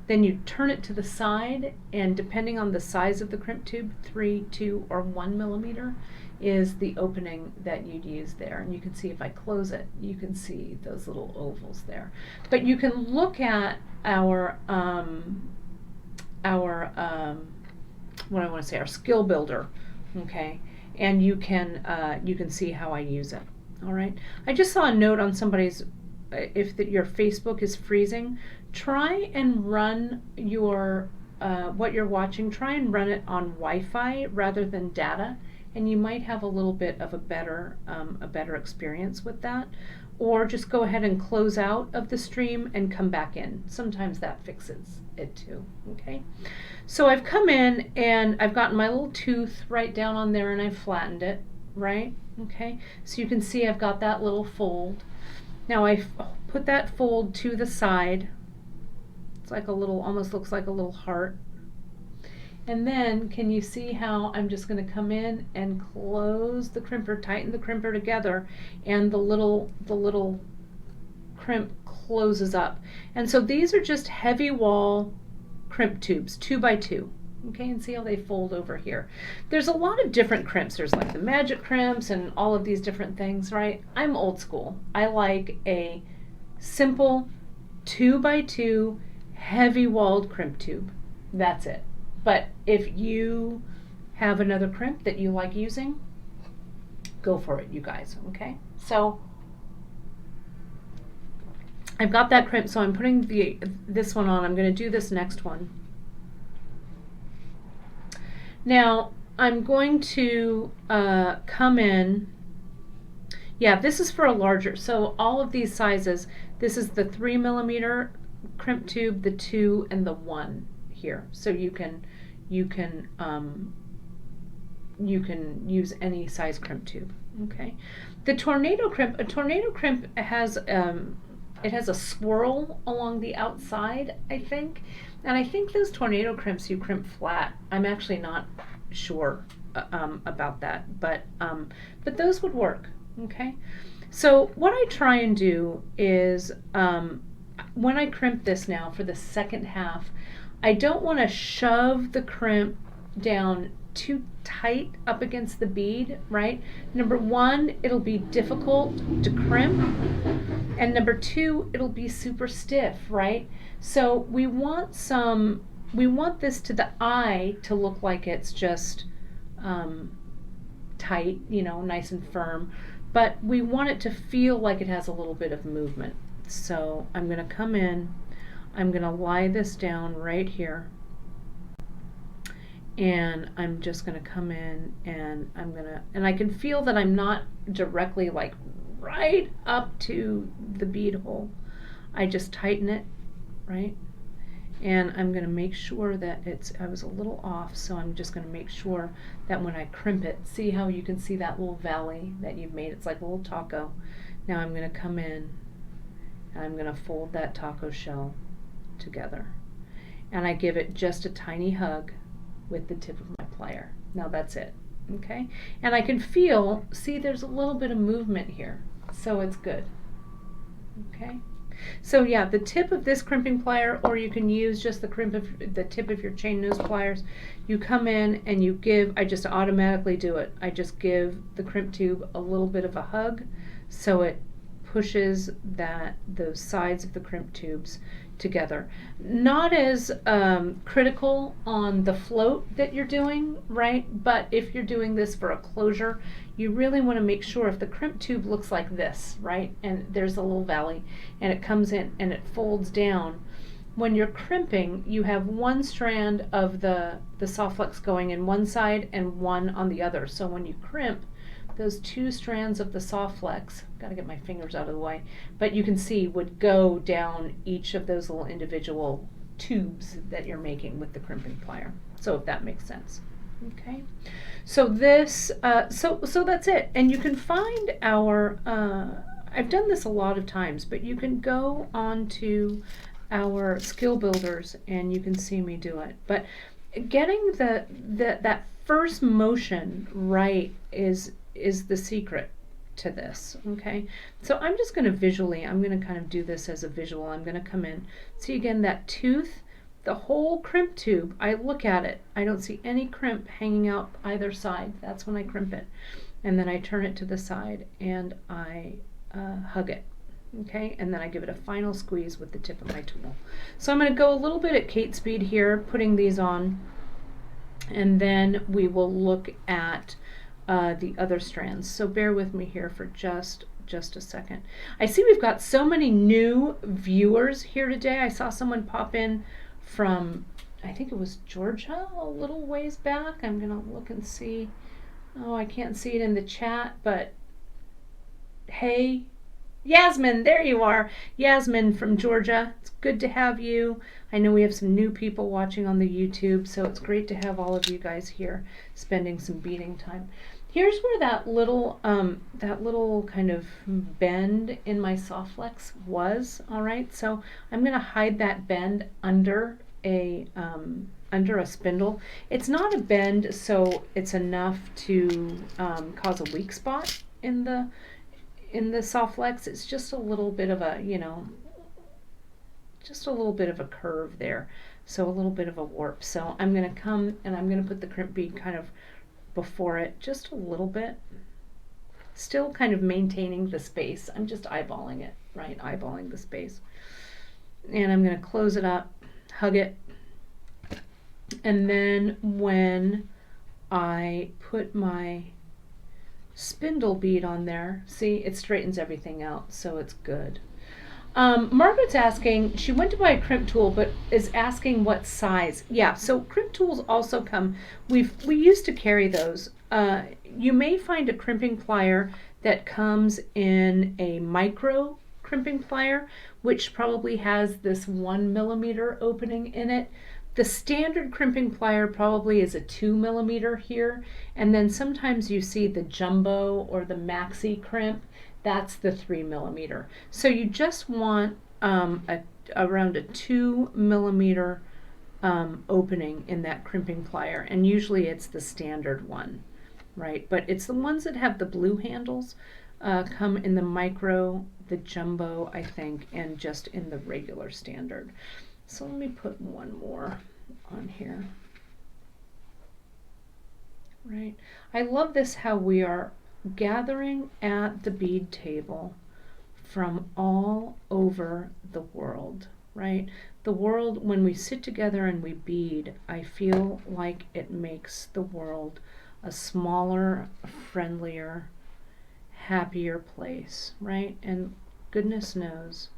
Then you turn it to the side, and depending on the size of the crimp tube, 3, 2, or 1 millimeter is the opening that you'd use there. And you can see if I close it, you can see those little ovals there. But you can look at our what I want to say, our skill builder, okay, and you can see how I use it. All right. I just saw a note on somebody's, if your Facebook is freezing, try and run your what you're watching, try and run it on Wi-Fi rather than data, and you might have a little bit of a better experience with that. Or just go ahead and close out of the stream and come back in. Sometimes that fixes it too, okay? So I've come in and I've gotten my little tooth right down on there and I've flattened it, right? Okay, so you can see I've got that little fold. Now I put that fold to the side. It's like a little, almost looks like a little heart. And then can you see how I'm just going to come in and close the crimper, tighten the crimper together, and the little crimp closes up. And so these are just heavy wall crimp tubes, 2 by 2. Okay, and see how they fold over here. There's a lot of different crimps. There's like the magic crimps and all of these different things, right? I'm old school. I like a simple 2 by 2 heavy walled crimp tube. That's it. But if you have another crimp that you like using, go for it, you guys, okay? So I've got that crimp, so I'm putting this one on. I'm going to do this next one. Now I'm going to come in. Yeah, this is for a larger. So all of these sizes, this is the 3mm crimp tube, the 2, and the 1 here. So you can use any size crimp tube. Okay. The tornado crimp. A tornado crimp has it has a swirl along the outside, I think. And I think those tornado crimps you crimp flat. I'm actually not sure about that, but those would work. Okay. So what I try and do is when I crimp this now for the second half, I don't want to shove the crimp down too tight up against the bead, right? Number one, it'll be difficult to crimp, and number two, it'll be super stiff, right? So we want this to the eye to look like it's just tight, nice and firm, but we want it to feel like it has a little bit of movement. So I'm going to come in, I'm going to lie this down right here, and I'm just going to come in and and I can feel that I'm not directly like right up to the bead hole. I just tighten it, right? And I'm going to make sure that I was a little off, so I'm just going to make sure that when I crimp it, see how you can see that little valley that you've made? It's like a little taco. Now I'm going to come in and I'm going to fold that taco shell together. And I give it just a tiny hug with the tip of my plier. Now that's it, okay? And I can see there's a little bit of movement here, so it's good, okay? So yeah, the tip of this crimping plier, or you can use just the tip of your chain nose pliers. You come in and I just automatically do it. I just give the crimp tube a little bit of a hug, so it pushes those sides of the crimp tubes together. Not as critical on the float that you're doing, right? But if you're doing this for a closure, you really want to make sure if the crimp tube looks like this, right? And there's a little valley and it comes in and it folds down. When you're crimping, you have one strand of the soft flex going in one side and one on the other. So when you crimp, those two strands of the soft flex, gotta get my fingers out of the way, but you can see would go down each of those little individual tubes that you're making with the crimping plier. So if that makes sense. Okay. So this, so that's it. And you can find I've done this a lot of times, but you can go onto our skill builders and you can see me do it. But getting that first motion right is the secret to this, okay? So I'm just going to I'm going to kind of do this as a visual. I'm going to come in. See again that tooth, the whole crimp tube, I look at it. I don't see any crimp hanging out either side. That's when I crimp it. And then I turn it to the side and I hug it, okay? And then I give it a final squeeze with the tip of my tool. So I'm going to go a little bit at Kate speed here, putting these on, and then we will look at the other strands. So bear with me here for just a second. I see we've got so many new viewers here today. I saw someone pop in from, I think it was Georgia a little ways back. I'm gonna look and see. Oh, I can't see it in the chat, but hey, Yasmin, there you are. Yasmin from Georgia. It's good to have you. I know we have some new people watching on the YouTube, so it's great to have all of you guys here spending some beading time. Here's where that little kind of bend in my soft flex was. All right, so I'm going to hide that bend under a spindle. It's not a bend, so it's enough to cause a weak spot in the soft flex. It's just a little bit of a, just a little bit of a curve there, so a little bit of a warp. So I'm going to come and I'm going to put the crimp bead kind of before it just a little bit, still kind of maintaining the space. I'm just eyeballing it, right? Eyeballing the space. And I'm going to close it up hug it, and then when I put my spindle bead on there, see, it straightens everything out, so it's good. Margaret's asking, she went to buy a crimp tool, but is asking what size. Yeah, so crimp tools also come, we used to carry those. You may find a crimping plier that comes in a micro crimping plier, which probably has this 1 millimeter opening in it. The standard crimping plier probably is a 2 millimeter here, and then sometimes you see the jumbo or the maxi crimp, that's the 3 millimeter. So you just want around a 2 millimeter opening in that crimping plier, and usually it's the standard one, right? But it's the ones that have the blue handles come in the micro, the jumbo, I think, and just in the regular standard. So let me put one more on here. Right. I love this, how we are gathering at the bead table from all over the world, right? The world, when we sit together and we bead, I feel like it makes the world a smaller, friendlier, happier place, right? And goodness knows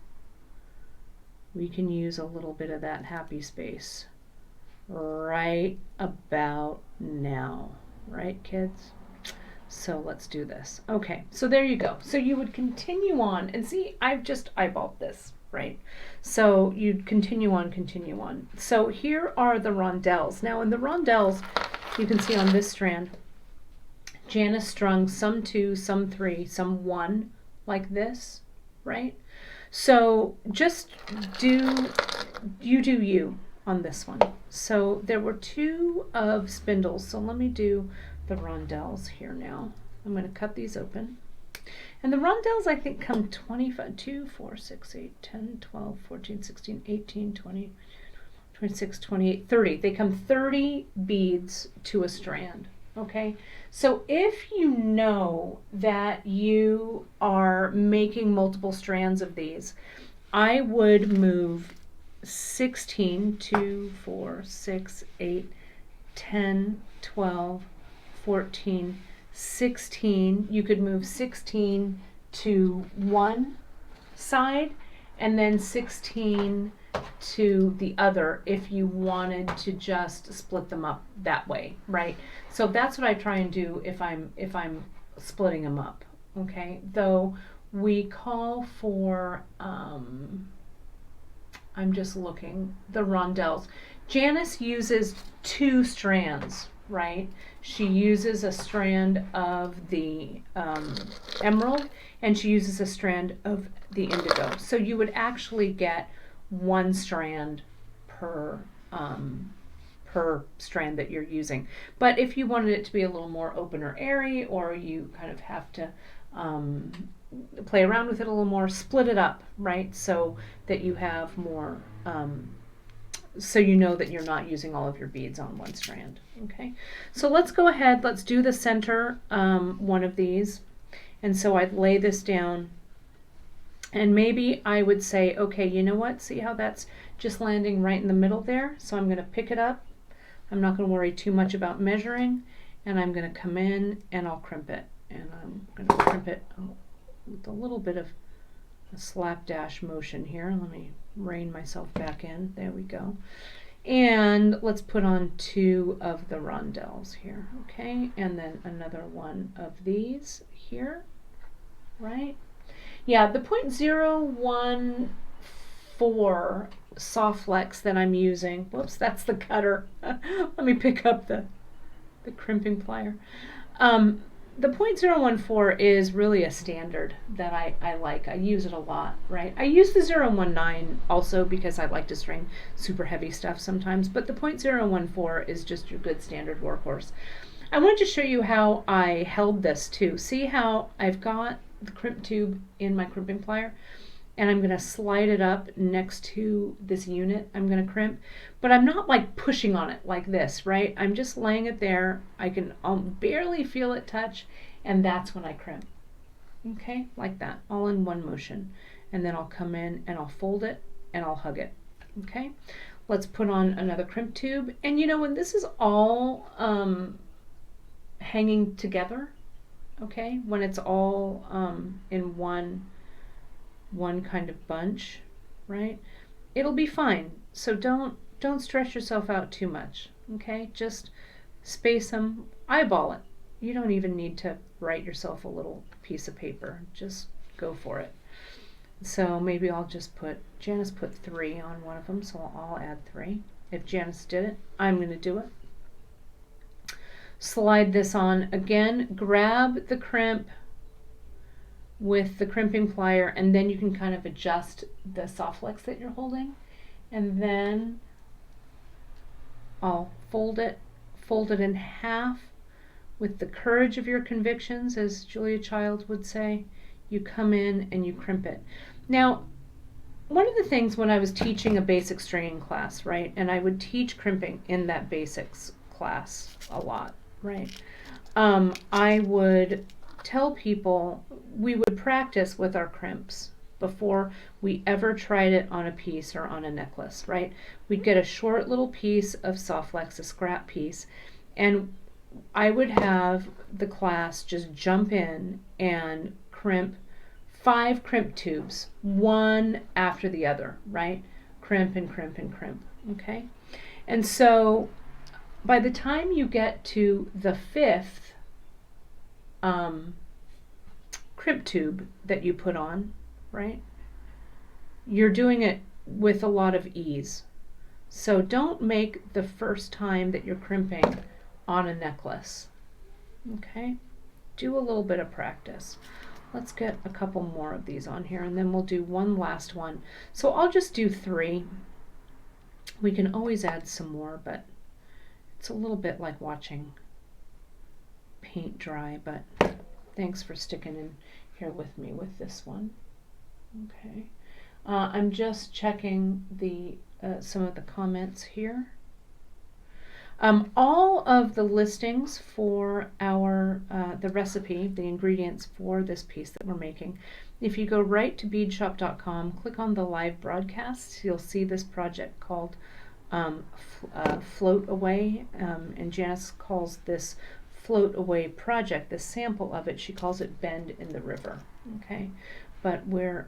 we can use a little bit of that happy space right about now, right, kids? So let's do this. Okay, so there you go. So you would continue on, and see, I've just eyeballed this, right? So you'd continue on, continue on. So here are the rondelles. Now in the rondelles, you can see on this strand, Janice strung some 2, some 3, some 1, like this, right? So just do you on this one. So there were 2 of spindles. So let me do the rondelles here now. I'm going to cut these open. And the rondelles, I think, come 25, 2, 4, 6, 8, 10, 12, 14, 16, 18, 20, 26, 28, 30. They come 30 beads to a strand. Okay, so if you know that you are making multiple strands of these, I would move 16, 2, 4, 6, 8, 10, 12, 14, 16. You could move 16 to one side and then 16 to the other if you wanted to just split them up that way, right? So that's what I try and do if I'm splitting them up, okay? Though we call for I'm just looking, the rondelles. Janice uses 2 strands, right? She uses a strand of the emerald, and she uses a strand of the indigo. So you would actually get 1 strand per strand that you're using. But if you wanted it to be a little more open or airy, or you kind of have to play around with it a little more, split it up, right? So that you have more, so you know that you're not using all of your beads on 1 strand, okay? So let's go ahead, let's do the center one of these. And so I'd lay this down, and maybe I would say, okay, you know what? See how that's just landing right in the middle there? So I'm going to pick it up. I'm not going to worry too much about measuring, and I'm going to come in and I'll crimp it. And I'm going to crimp it with a little bit of a slapdash motion here. Let me rein myself back in. There we go. And let's put on 2 of the rondelles here, okay? And then another one of these here, right? Yeah, the 0.014 soft flex that I'm using, whoops, that's the cutter. Let me pick up the crimping plier. The 0.014 is really a standard that I like. I use it a lot, right? I use the 0.19 also because I like to string super heavy stuff sometimes, but the 0.014 is just your good standard workhorse. I wanted to show you how I held this too. See how I've got the crimp tube in my crimping plier, and I'm going to slide it up next to this unit I'm going to crimp, but I'm not like pushing on it like this, right? I'm just laying it there. I can barely feel it touch, and that's when I crimp, okay? Like that, all in one motion. And then I'll come in and I'll fold it and I'll hug it, okay? Let's put on another crimp tube. And you know, when this is all hanging together, okay, when it's all in one kind of bunch, right, it'll be fine. So don't stress yourself out too much, okay? Just space them, eyeball it. You don't even need to write yourself a little piece of paper. Just go for it. So maybe I'll just put, Janice put 3 on one of them, so I'll add 3. If Janice did it, I'm going to do it. Slide this on again, grab the crimp with the crimping plier, and then you can kind of adjust the soft flex that you're holding. And then I'll fold it in half with the courage of your convictions, as Julia Child would say. You come in and you crimp it. Now, one of the things when I was teaching a basic stringing class, right, and I would teach crimping in that basics class a lot, right, I would tell people we would practice with our crimps before we ever tried it on a piece or on a necklace, right? We'd get a short little piece of soft flex, a scrap piece, and I would have the class just jump in and crimp 5 crimp tubes, one after the other, right? Crimp and crimp and crimp, okay? And so by the time you get to the 5th crimp tube that you put on, right, you're doing it with a lot of ease. So don't make the first time that you're crimping on a necklace, okay? Do a little bit of practice. Let's get a couple more of these on here, and then we'll do one last one. So I'll just do 3. We can always add some more, but it's a little bit like watching paint dry, but thanks for sticking in here with me with this one. Okay. I'm just checking the some of the comments here. All of the listings for our the recipe, the ingredients for this piece that we're making, if you go right to beadshop.com, click on the live broadcasts, you'll see this project called Float Away, and Janice calls this Float Away project, the sample of it, she calls it Bend in the River. Okay, but we're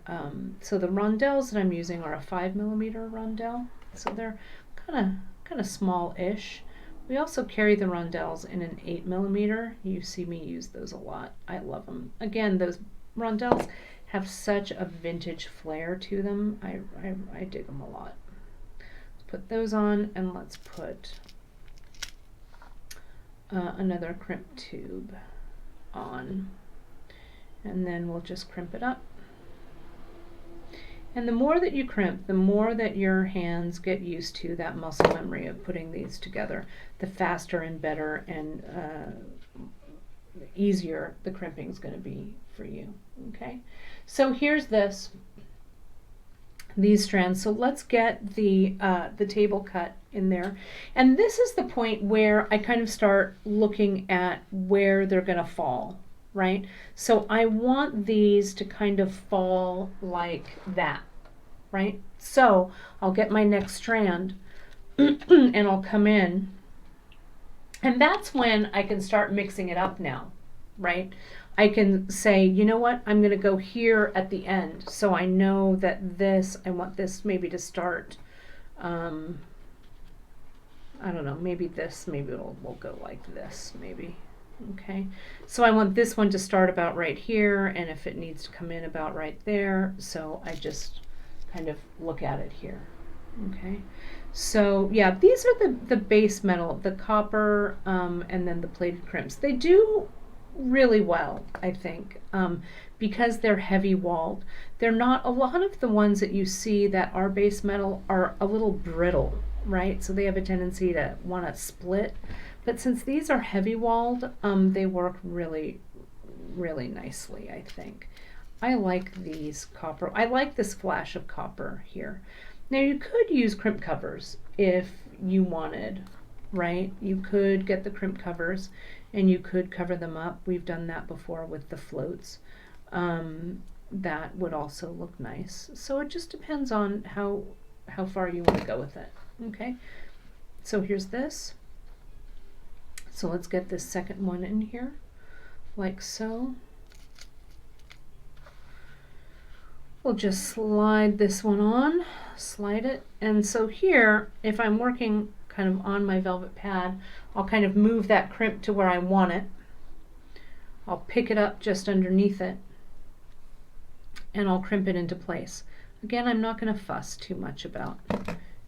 so the rondelles that I'm using are a 5mm rondelle, so they're kind of small-ish. We also carry the rondelles in an 8mm. You see me use those a lot. I love them. Again, those rondelles have such a vintage flair to them. I dig them a lot. Let's put those on, and let's put another crimp tube on, and then we'll just crimp it up. And the more that you crimp, the more that your hands get used to that muscle memory of putting these together, the faster and better and easier the crimping is going to be for you. Okay, so here's these strands. So let's get the table cut in there, and this is the point where I kind of start looking at where they're going to fall. Right? So I want these to kind of fall like that, right? So I'll get my next strand and I'll come in, and that's when I can start mixing it up now, right? I can say, you know what, I'm going to go here at the end. So I know that this, I want this maybe to start, I don't know, maybe this, maybe we'll go like this, maybe. Okay, so I want this one to start about right here, and if it needs to come in about right there, so I just kind of look at it here. Okay, so yeah, these are the base metal, the copper, and then the plated crimps. They do really well, I think, because they're heavy walled. They're not, a lot of the ones that you see that are base metal are a little brittle, right? So they have a tendency to want to split. But since these are heavy walled, they work really, really nicely, I think. I like these copper. I like this flash of copper here. Now you could use crimp covers if you wanted, right? You could get the crimp covers and you could cover them up. We've done that before with the floats. That would also look nice. So it just depends on how far you want to go with it. Okay, so here's this. So let's get this second one in here, like so. We'll just slide this one on, slide it, and so here, if I'm working kind of on my velvet pad, I'll kind of move that crimp to where I want it. I'll pick it up just underneath it, and I'll crimp it into place. Again, I'm not going to fuss too much about,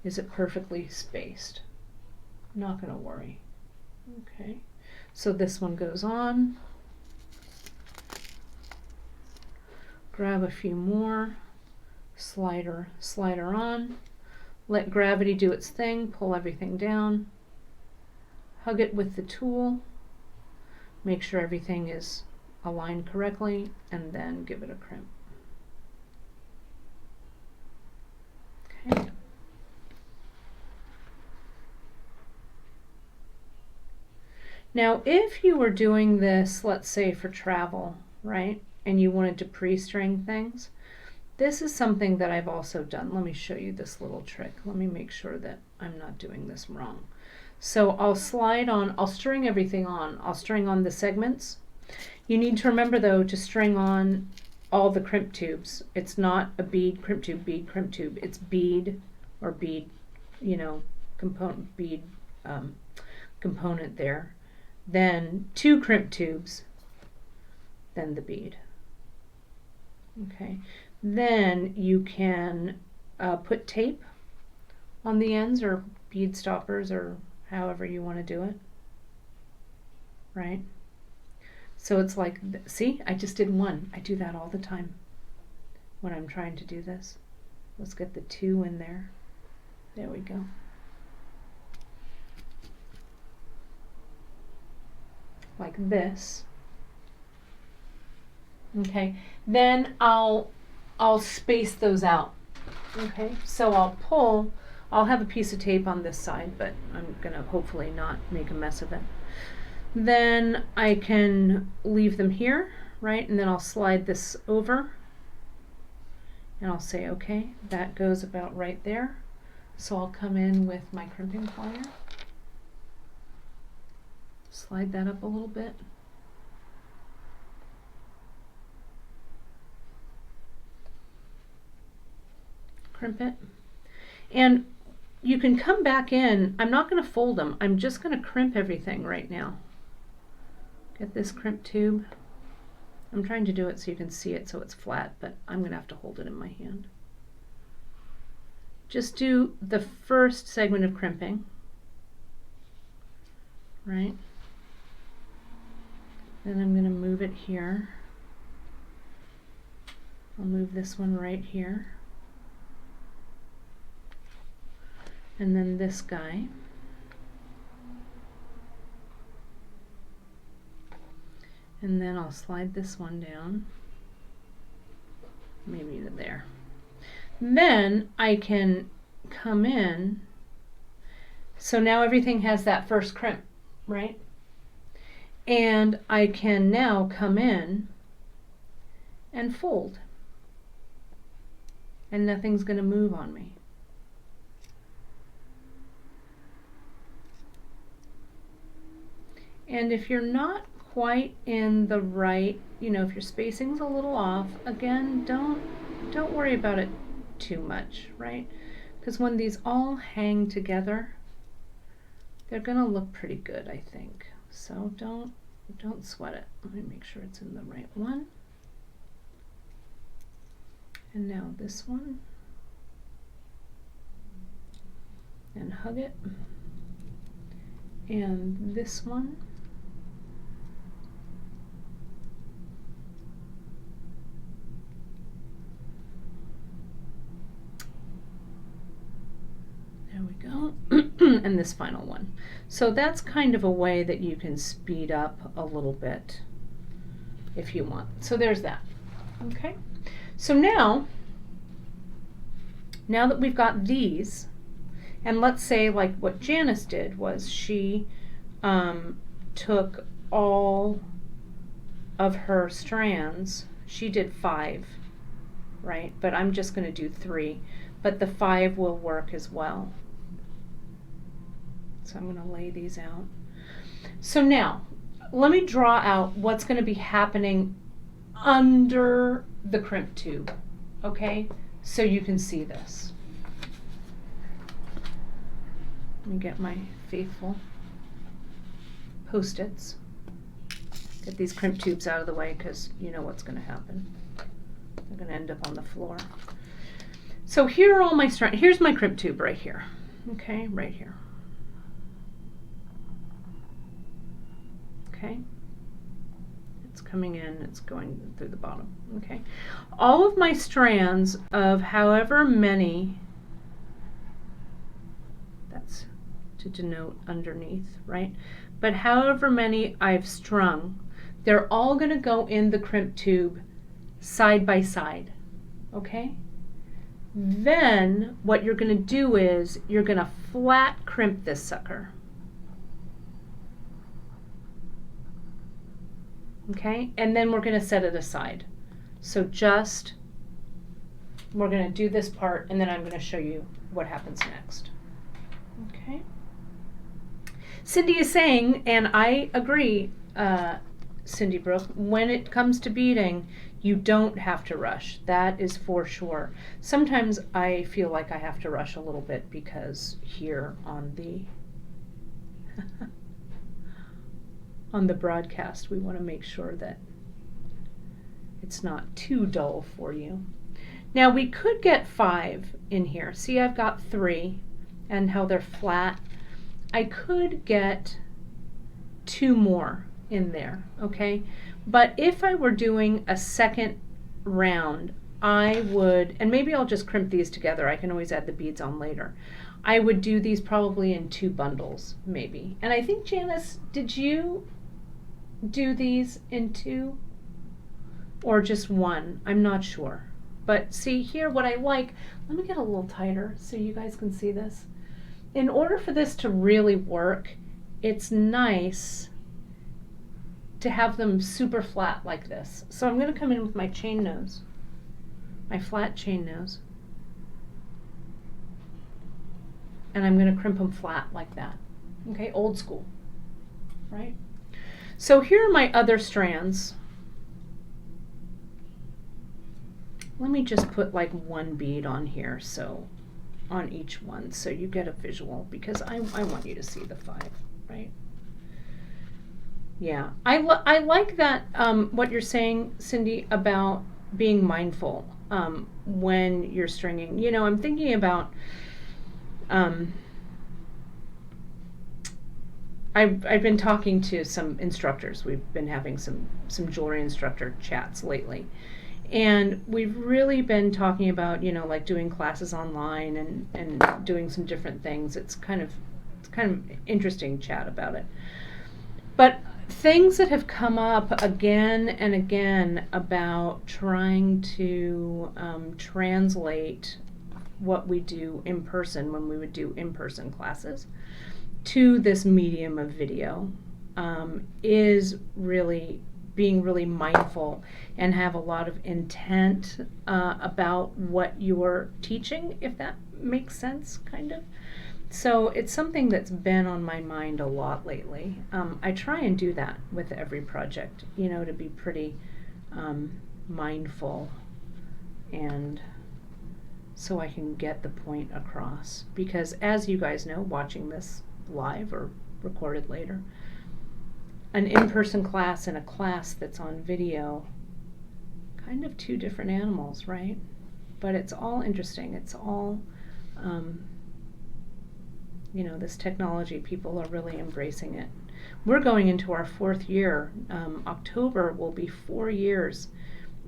is it perfectly spaced? I'm not going to worry. Okay, so this one goes on. Grab a few more, slider on, let gravity do its thing, pull everything down, hug it with the tool, make sure everything is aligned correctly, and then give it a crimp. Okay. Now, if you were doing this, let's say for travel, right? And you wanted to pre-string things, this is something that I've also done. Let me show you this little trick. Let me make sure that I'm not doing this wrong. So I'll slide on, I'll string everything on. I'll string on the segments. You need to remember though to string on all the crimp tubes. It's not a bead, crimp tube, bead, crimp tube. It's bead or bead, you know, component, bead component there. Then 2 crimp tubes, then the bead. Okay, then you can put tape on the ends or bead stoppers or however you want to do it, right? So it's like, see, I just did one. I do that all the time when I'm trying to do this. Let's get the 2 in there. There we go. Like this. Okay, then I'll space those out. Okay, so I'll have a piece of tape on this side, but I'm gonna hopefully not make a mess of it. Then I can leave them here, right? And then I'll slide this over and I'll say, okay, that goes about right there. So I'll come in with my crimping plier, slide that up a little bit. Crimp it, and you can come back in. I'm not going to fold them. I'm just going to crimp everything right now. Get this crimp tube. I'm trying to do it so you can see it so it's flat, but I'm going to have to hold it in my hand. Just do the first segment of crimping, right? Then I'm going to move it here. I'll move this one right here. And then this guy. And then I'll slide this one down, maybe to there. Then I can come in, so now everything has that first crimp, right? And I can now come in and fold, and nothing's going to move on me. And if you're not quite in the right, you know, if your spacing's a little off, again, don't worry about it too much, right? Because when these all hang together, they're going to look pretty good, I think. So don't sweat it. Let me make sure it's in the right one. And now this one. And hug it. And this one. There we go. And this final one. So that's kind of a way that you can speed up a little bit if you want. So there's that. Okay. So now that we've got these, and let's say like what Janice did was she took all of her strands. She did 5, right? But I'm just going to do 3. But the 5 will work as well. So I'm going to lay these out. So now, let me draw out what's going to be happening under the crimp tube, okay? So you can see this. Let me get my faithful Post-its. Get these crimp tubes out of the way because you know what's going to happen. They're going to end up on the floor. So here are all my strands. Here's my crimp tube right here. Okay, right here. Okay. It's coming in, it's going through the bottom. Okay. All of my strands of however many, that's to denote underneath, right? But however many I've strung, they're all going to go in the crimp tube side by side, okay? Then what you're going to do is you're going to flat crimp this sucker, okay? And then we're going to set it aside. So just, we're going to do this part and then I'm going to show you what happens next, okay? Cindy is saying, and I agree, Cindy Brooke, when it comes to beading, you don't have to rush. That is for sure. Sometimes I feel like I have to rush a little bit because here on the on the broadcast, we want to make sure that it's not too dull for you. Now we could get 5 in here. See, I've got 3 and how they're flat. I could get 2 more in there, okay? But if I were doing a second round, I would, and maybe I'll just crimp these together. I can always add the beads on later. I would do these probably in 2 bundles, maybe. And I think, Janice, did you do these in 2 or just 1? I'm not sure. But see here, what I like, let me get a little tighter so you guys can see this. In order for this to really work, it's nice to have them super flat like this. So I'm going to come in with my chain nose, my flat chain nose, and I'm going to crimp them flat like that. Okay, old school, right? So here are my other strands. Let me just put like 1 bead on here, so on each one, so you get a visual, because I want you to see the 5, right? Yeah, I like that, what you're saying, Cindy, about being mindful when you're stringing. You know, I'm thinking about, I've been talking to some instructors. We've been having some jewelry instructor chats lately. And we've really been talking about, you know, like doing classes online and doing some different things. It's kind of interesting chat about it. But things that have come up again and again about trying to translate what we do in person when we would do in-person classes to this medium of video is really being really mindful and have a lot of intent about what you're teaching, if that makes sense, kind of. So it's something that's been on my mind a lot lately. I try and do that with every project, you know, to be pretty mindful, and so I can get the point across. Because as you guys know, watching this live or recorded later, an in-person class and a class that's on video, kind of 2 different animals, right? But it's all interesting. It's all, you know, this technology, people are really embracing it. We're going into our 4th year. October will be 4 years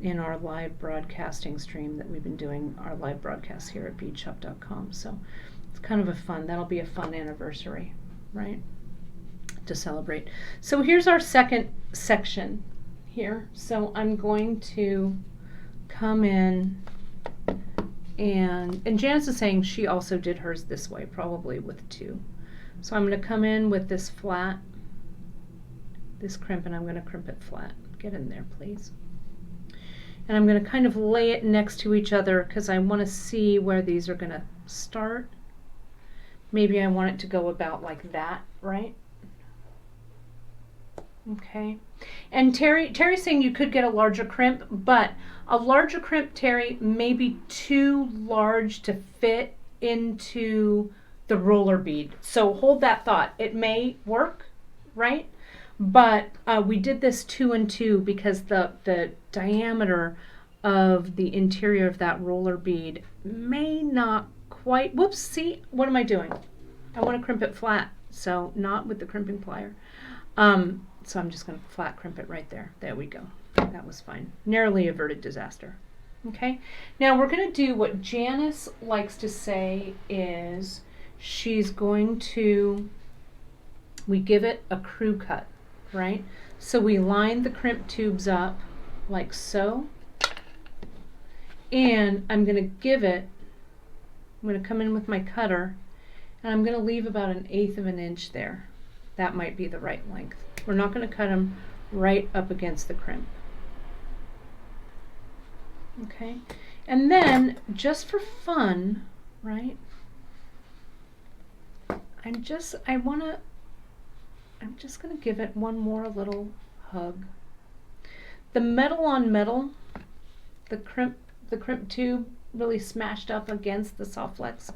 in our live broadcasting stream that we've been doing, our live broadcasts here at beadshop.com. So it's kind of that'll be a fun anniversary, right? To celebrate. So here's our second section here. So I'm going to come in, and Janice is saying she also did hers this way, probably with 2. So I'm going to come in with this flat, this crimp, and I'm going to crimp it flat. Get in there, please. And I'm going to kind of lay it next to each other because I want to see where these are going to start. Maybe I want it to go about like that, right? Okay. And Terry's saying you could get a larger crimp, but a larger crimp, Terry, may be too large to fit into the roller bead. So hold that thought. It may work, right? But we did this 2 and 2 because the diameter of the interior of that roller bead may not quite, whoops, see, what am I doing? I want to crimp it flat, so not with the crimping plier. So I'm just going to flat crimp it right there. There we go. That was fine. Narrowly averted disaster. Okay, now we're going to do what Janice likes to say is she's going to, we give it a crew cut, right? So we line the crimp tubes up like so, and I'm going to give it, I'm going to come in with my cutter, and I'm going to leave about 1/8 of an inch there. That might be the right length. We're not going to cut them right up against the crimp. Okay, and then just for fun, right? I'm just going to give it one more little hug. The metal on metal, the crimp tube really smashed up against the soft flex.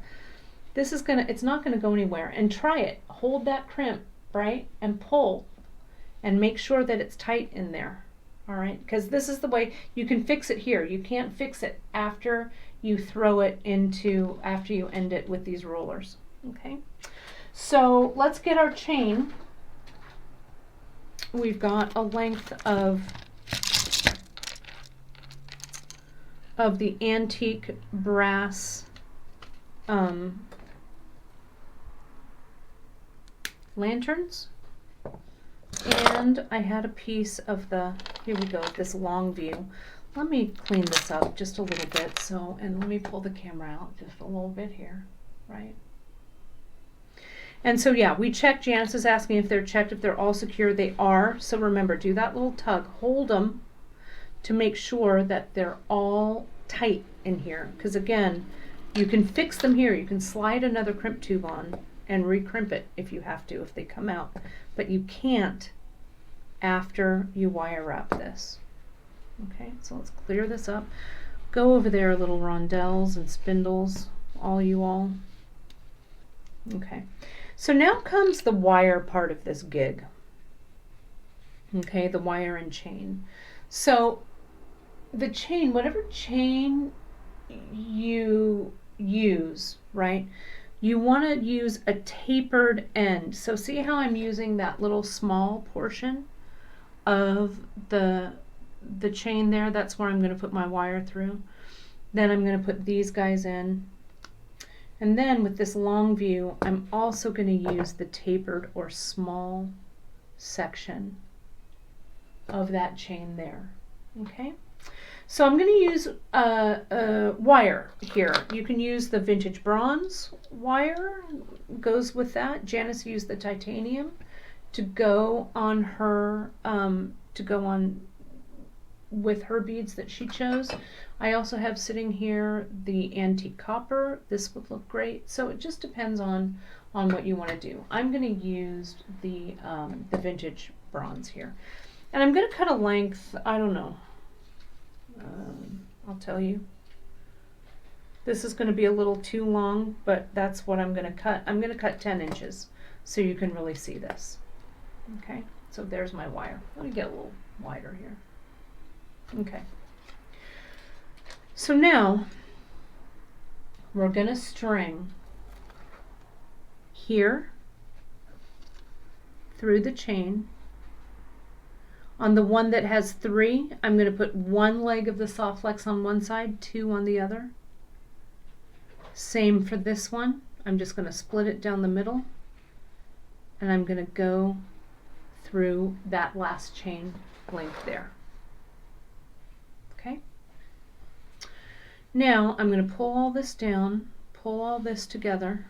This is it's not gonna go anywhere. And try it. Hold that crimp, right? And pull and make sure that it's tight in there. All right, because this is the way you can fix it here. You can't fix it after you throw it into, after you end it with these rollers. Okay, so let's get our chain. We've got a length of the antique brass lanterns, and I had a piece of the, here we go, this long view. Let me clean this up just a little bit, so, and let me pull the camera out just a little bit here, right? And so yeah, we checked. Janice is asking if they're checked, if they're all secure. They are. So remember, do that little tug, hold them to make sure that they're all tight in here. Because again, you can fix them here. You can slide another crimp tube on and recrimp it if you have to, if they come out. But you can't after you wire wrap this. Okay, so let's clear this up. Go over there, little rondelles and spindles, all you all. Okay, so now comes the wire part of this gig. Okay, the wire and chain. So the chain, whatever chain you use, right, you want to use a tapered end. So see how I'm using that little small portion of the chain there? That's where I'm going to put my wire through. Then I'm going to put these guys in. And then with this long view, I'm also going to use the tapered or small section of that chain there. Okay, so I'm going to use a wire here. You can use the vintage bronze wire, goes with that. Janice used the titanium to go on her with her beads that she chose. I also have sitting here the antique copper. This would look great. So it just depends on what you want to do. I'm going to use the vintage bronze here. And I'm going to cut a length, I don't know, I'll tell you. This is going to be a little too long, but that's what I'm going to cut. I'm going to cut 10 inches so you can really see this. Okay, so there's my wire. Let me get a little wider here. Okay, so now we're going to string here through the chain. On the one that has 3, I'm going to put 1 leg of the soft flex on one side, 2 on the other. Same for this one. I'm just going to split it down the middle, and I'm going to go through that last chain length there. Okay. Now I'm going to pull all this down, pull all this together,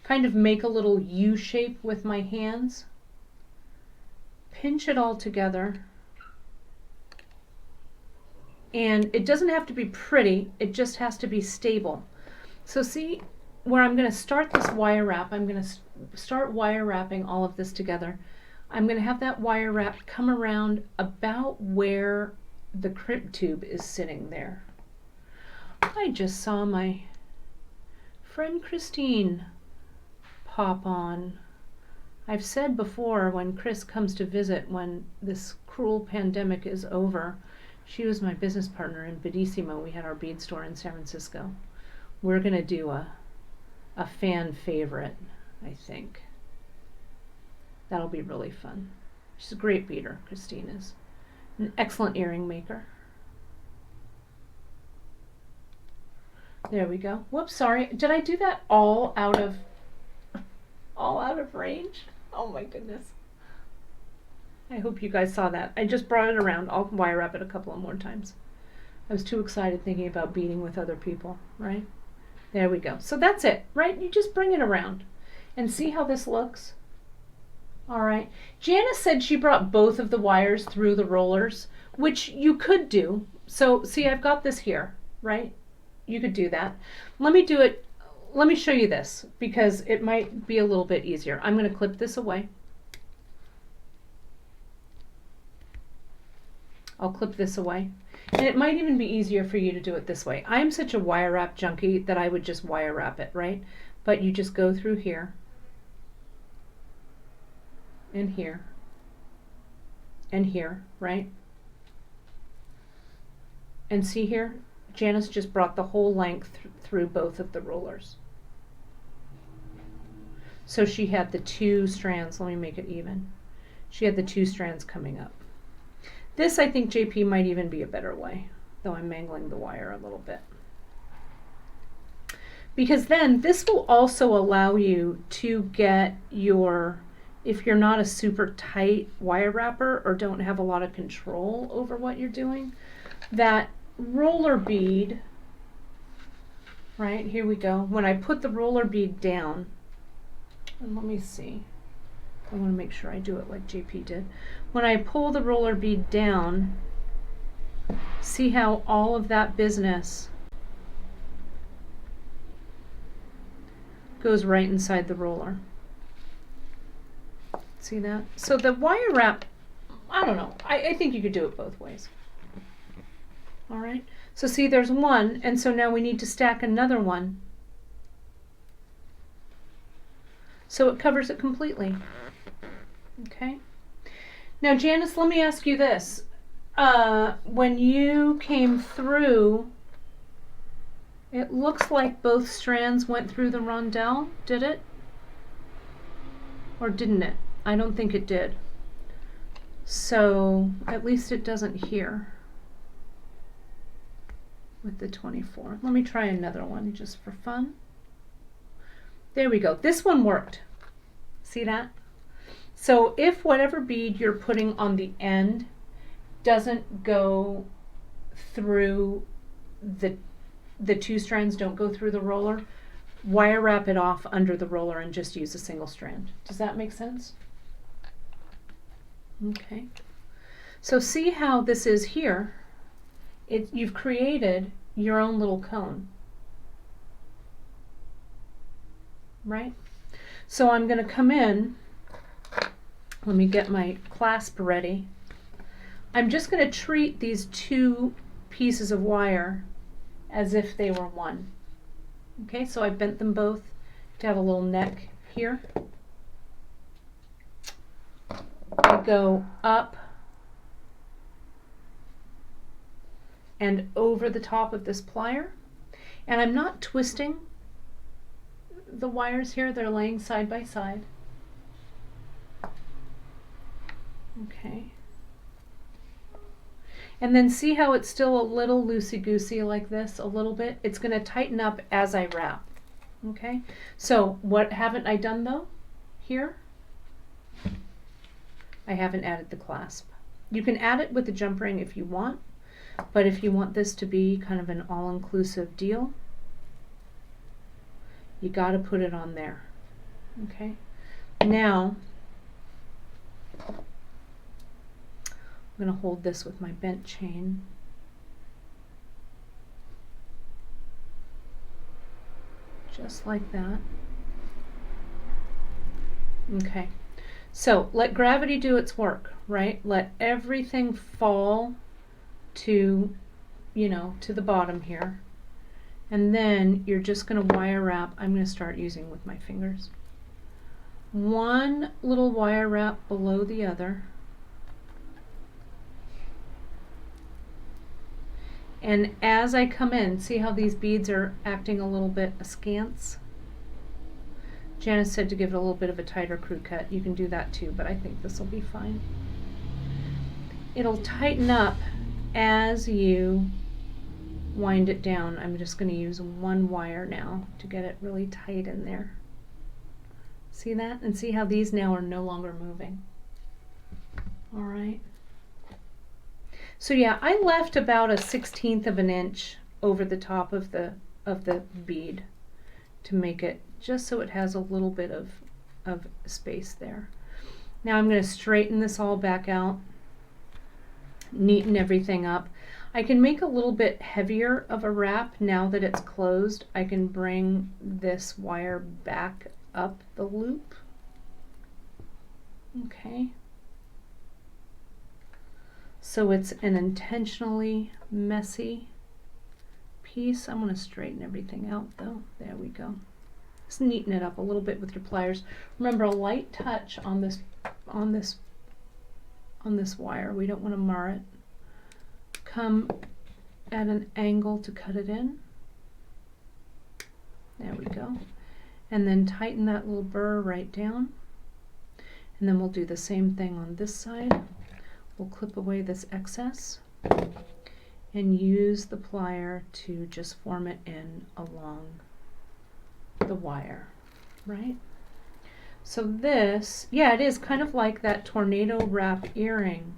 kind of make a little U shape with my hands, pinch it all together, and it doesn't have to be pretty, it just has to be stable. So see, where I'm going to start this wire wrap, I'm going to start wire wrapping all of this together. I'm going to have that wire wrap come around about where the crimp tube is sitting there. I just saw my friend Christine pop on. I've said before, when Chris comes to visit, when this cruel pandemic is over, she was my business partner in Beadissimo. We had our bead store in San Francisco. We're going to do a fan favorite, I think. That'll be really fun. She's a great beader, Christine is. An excellent earring maker. There we go. Whoops, sorry. Did I do that all out of range? Oh my goodness. I hope you guys saw that. I just brought it around. I'll wire wrap it a couple of more times. I was too excited thinking about beading with other people, right? There we go. So that's it, right? You just bring it around and see how this looks. All right. Janice said she brought both of the wires through the rollers, which you could do. So see, I've got this here, right? You could do that. Let me do it. Let me show you this because it might be a little bit easier. I'm going to clip this away. I'll clip this away. And it might even be easier for you to do it this way. I'm such a wire wrap junkie that I would just wire wrap it, right? But you just go through here and here and here, right? And see here, Janice just brought the whole length through both of the rollers. So she had the two strands. Let me make it even. She had the two strands coming up. This, I think, JP, might even be a better way, though I'm mangling the wire a little bit. Because then this will also allow you to get your, if you're not a super tight wire wrapper or don't have a lot of control over what you're doing, that roller bead, right, here we go. When I put the roller bead down, and let me see. I want to make sure I do it like JP did. When I pull the roller bead down, see how all of that business goes right inside the roller. See that? So the wire wrap, I don't know. I think you could do it both ways. All right. So see, there's one, and so now we need to stack another one. So it covers it completely. Okay. Now, Janice, let me ask you this. When you came through, it looks like both strands went through the rondelle, did it? Or didn't it? I don't think it did. So, at least it doesn't here with the 24. Let me try another one just for fun. There we go. This one worked. See that? So if whatever bead you're putting on the end doesn't go through the two strands, don't go through the roller, wire wrap it off under the roller and just use a single strand. Does that make sense? Okay. So see how this is here. You've created your own little cone. Right? So I'm going to come in. Let me get my clasp ready. I'm just going to treat these two pieces of wire as if they were one. Okay, so I bent them both to have a little neck here. I go up and over the top of this plier, and I'm not twisting the wires here, they're laying side by side. Okay. And then see how it's still a little loosey-goosey like this, a little bit? It's going to tighten up as I wrap. Okay? So what haven't I done though? Here, I haven't added the clasp. You can add it with the jump ring if you want, but if you want this to be kind of an all-inclusive deal, you got to put it on there. Okay? Now, I'm going to hold this with my bent chain. just like that. Okay, so let gravity do its work, right? Let everything fall to, you know, to the bottom here. And then you're just going to wire wrap. I'm going to start using with my fingers. One little wire wrap below the other. And as I come in, see how these beads are acting a little bit askance? Janice said to give it a little bit of a tighter crew cut. You can do that too, but I think this will be fine. It'll tighten up as you wind it down. I'm just going to use one wire now to get it really tight in there. See that? And see how these now are no longer moving. All right. So yeah, I left about a 1/16 of an inch over the top of the bead to make it just so it has a little bit of space there. Now I'm going to straighten this all back out, neaten everything up. I can make a little bit heavier of a wrap now that it's closed. I can bring this wire back up the loop. Okay. So it's an intentionally messy piece. I'm going to straighten everything out though. There we go. Just neaten it up a little bit with your pliers. Remember, a light touch on this wire. We don't want to mar it. Come at an angle to cut it in. There we go. And then tighten that little burr right down. And then we'll do the same thing on this side. We'll clip away this excess and use the plier to just form it in along the wire, right? So this, yeah, it is kind of like that tornado wrap earring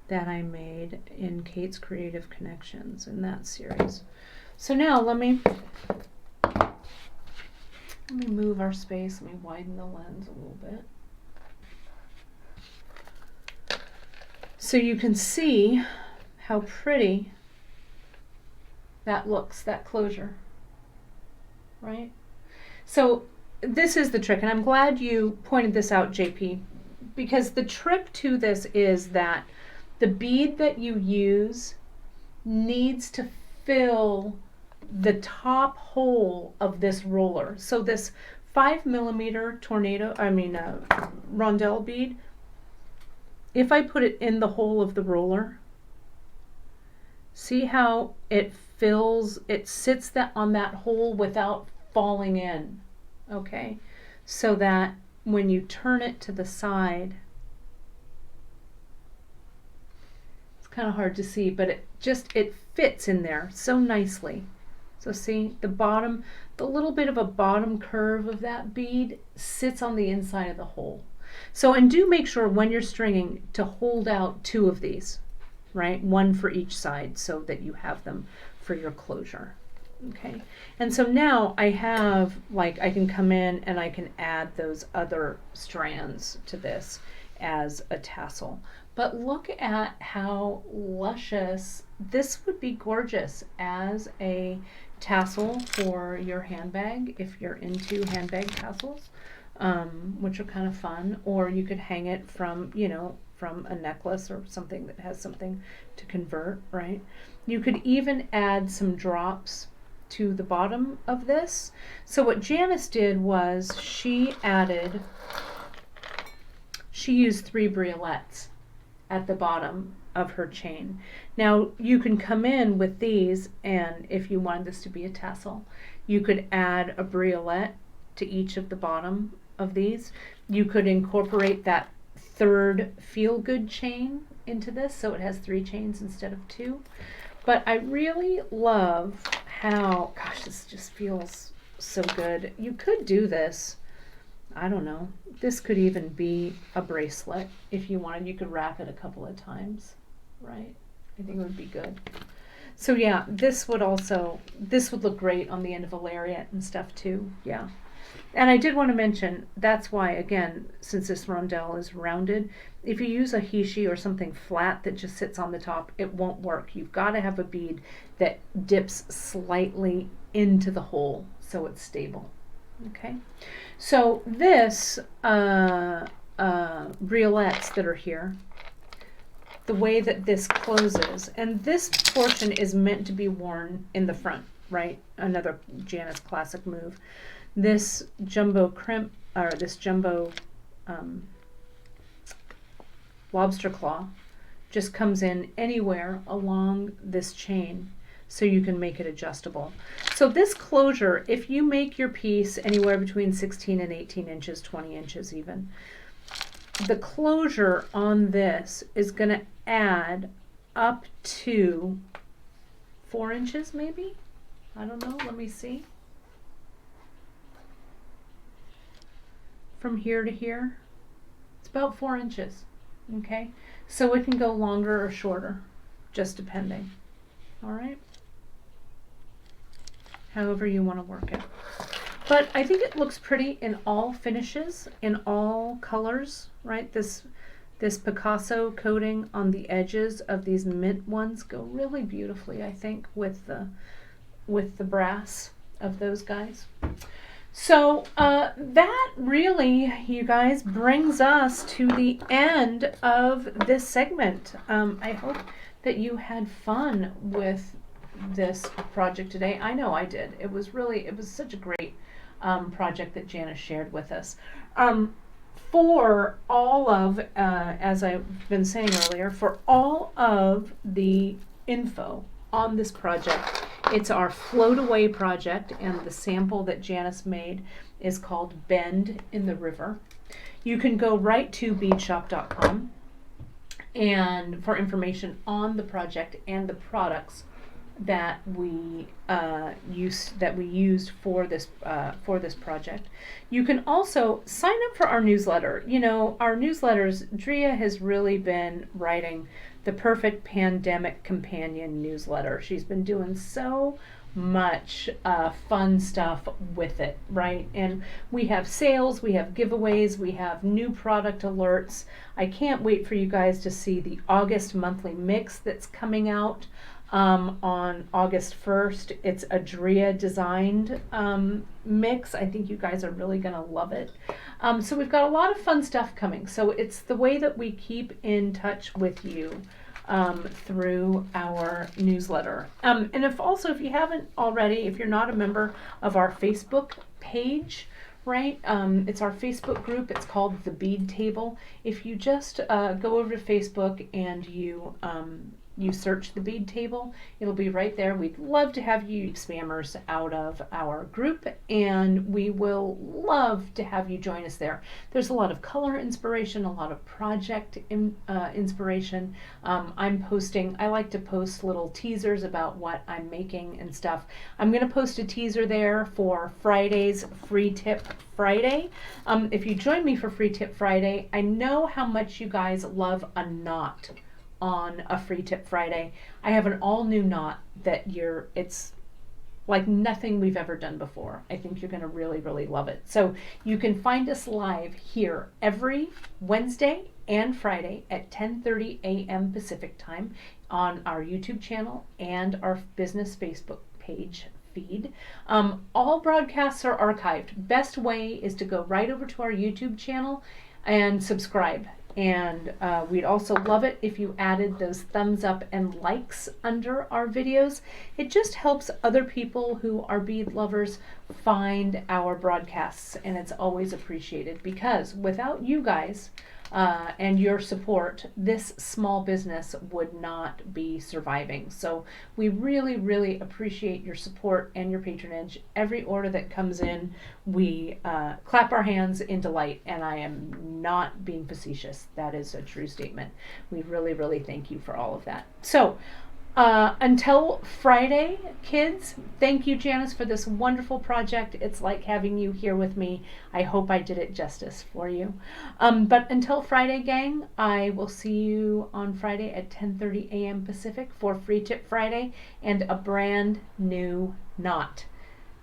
that I made in Kate's Creative Connections in that series. So now let me move our space. Let me widen the lens a little bit. So you can see how pretty that looks, that closure, right? So this is the trick, and I'm glad you pointed this out, JP, because the trick to this is that the bead that you use needs to fill the top hole of this roller. So this 5mm rondelle bead, if I put it in the hole of the roller, see how it fills, it sits on that hole without falling in, okay? So that when you turn it to the side, it's kind of hard to see, but it fits in there so nicely. So see, the bottom, the little bit of a bottom curve of that bead sits on the inside of the hole. So, and do make sure when you're stringing to hold out 2 of these, right? 1 for each side so that you have them for your closure. Okay. And so now I have, like, I can come in and I can add those other strands to this as a tassel. But look at how luscious this would be. Gorgeous as a tassel for your handbag if you're into handbag tassels. Which are kind of fun, or you could hang it from, you know, from a necklace or something that has something to convert, right? You could even add some drops to the bottom of this. So what Janice did was she used 3 briolets at the bottom of her chain. Now you can come in with these, and if you wanted this to be a tassel, you could add a briolet to each of the bottom of these. You could incorporate that 3rd feel good chain into this, so it has 3 chains instead of 2. But I really love how, gosh, this just feels so good. You could do this, I don't know, this could even be a bracelet if you wanted. You could wrap it a couple of times, right? I think it would be good. So yeah, this would look great on the end of a lariat and stuff too, yeah. And I did want to mention, that's why, again, since this rondelle is rounded, if you use a hishi or something flat that just sits on the top, it won't work. You've got to have a bead that dips slightly into the hole so it's stable. Okay, so this briolettes that are here, the way that this closes, and this portion is meant to be worn in the front, right? Another Janice classic move. This jumbo crimp, or this jumbo lobster claw, just comes in anywhere along this chain, so you can make it adjustable. So this closure, if you make your piece anywhere between 16 and 18 inches, 20 inches even, the closure on this is going to add up to 4 inches maybe? I don't know, let me see. From here to here, it's about 4 inches, okay? So it can go longer or shorter, just depending, all right? However you want to work it. But I think it looks pretty in all finishes, in all colors, right? This Picasso coating on the edges of these mint ones go really beautifully, I think, with the brass of those guys. So that really, you guys, brings us to the end of this segment. I hope that you had fun with this project today. I know I did. It was such a great project that Janice shared with us. For all of, as I've been saying earlier, for all of the info on this project, it's our Float Away project, and the sample that Janice made is called Bend in the River. You can go right to beadshop.com and for information on the project and the products that we used for this project. You can also sign up for our newsletter. You know, our newsletters, Drea has really been writing the perfect pandemic companion newsletter. She's been doing so much fun stuff with it, right? And we have sales, we have giveaways, we have new product alerts. I can't wait for you guys to see the August monthly mix that's coming out on August 1st. It's a Drea designed mix. I think you guys are really going to love it. So we've got a lot of fun stuff coming. So it's the way that we keep in touch with you through our newsletter. And if you haven't already, if you're not a member of our Facebook page, right? It's our Facebook group. It's called The Bead Table. If you just go over to Facebook and you search The Bead Table, it'll be right there. We'd love to have you spammers out of our group, and we will love to have you join us there. There's a lot of color inspiration, a lot of project inspiration. I like to post little teasers about what I'm making and stuff. I'm going to post a teaser there for Friday's Free Tip Friday. If you join me for Free Tip Friday, I know how much you guys love a knot on a Free Tip Friday. I have an all new knot that it's like nothing we've ever done before. I think you're going to really, really love it. So you can find us live here every Wednesday and Friday at 10:30 a.m. Pacific time on our YouTube channel and our business Facebook page feed. All broadcasts are archived. Best way is to go right over to our YouTube channel and subscribe. And we'd also love it if you added those thumbs up and likes under our videos. It just helps other people who are bead lovers find our broadcasts, and it's always appreciated, because without you guys and your support, this small business would not be surviving. So we really, really appreciate your support and your patronage. Every order that comes in, we clap our hands in delight, and I am not being facetious. That is a true statement. We really, really thank you for all of that. So until Friday, kids, thank you, Janice, for this wonderful project. It's like having you here with me. I hope I did it justice for you. But until Friday, gang, I will see you on Friday at 10:30 a.m. Pacific for Free Tip Friday and a brand new knot.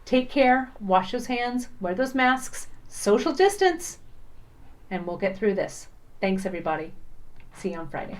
Take care, wash those hands, wear those masks, social distance, and we'll get through this. Thanks, everybody. See you on Friday.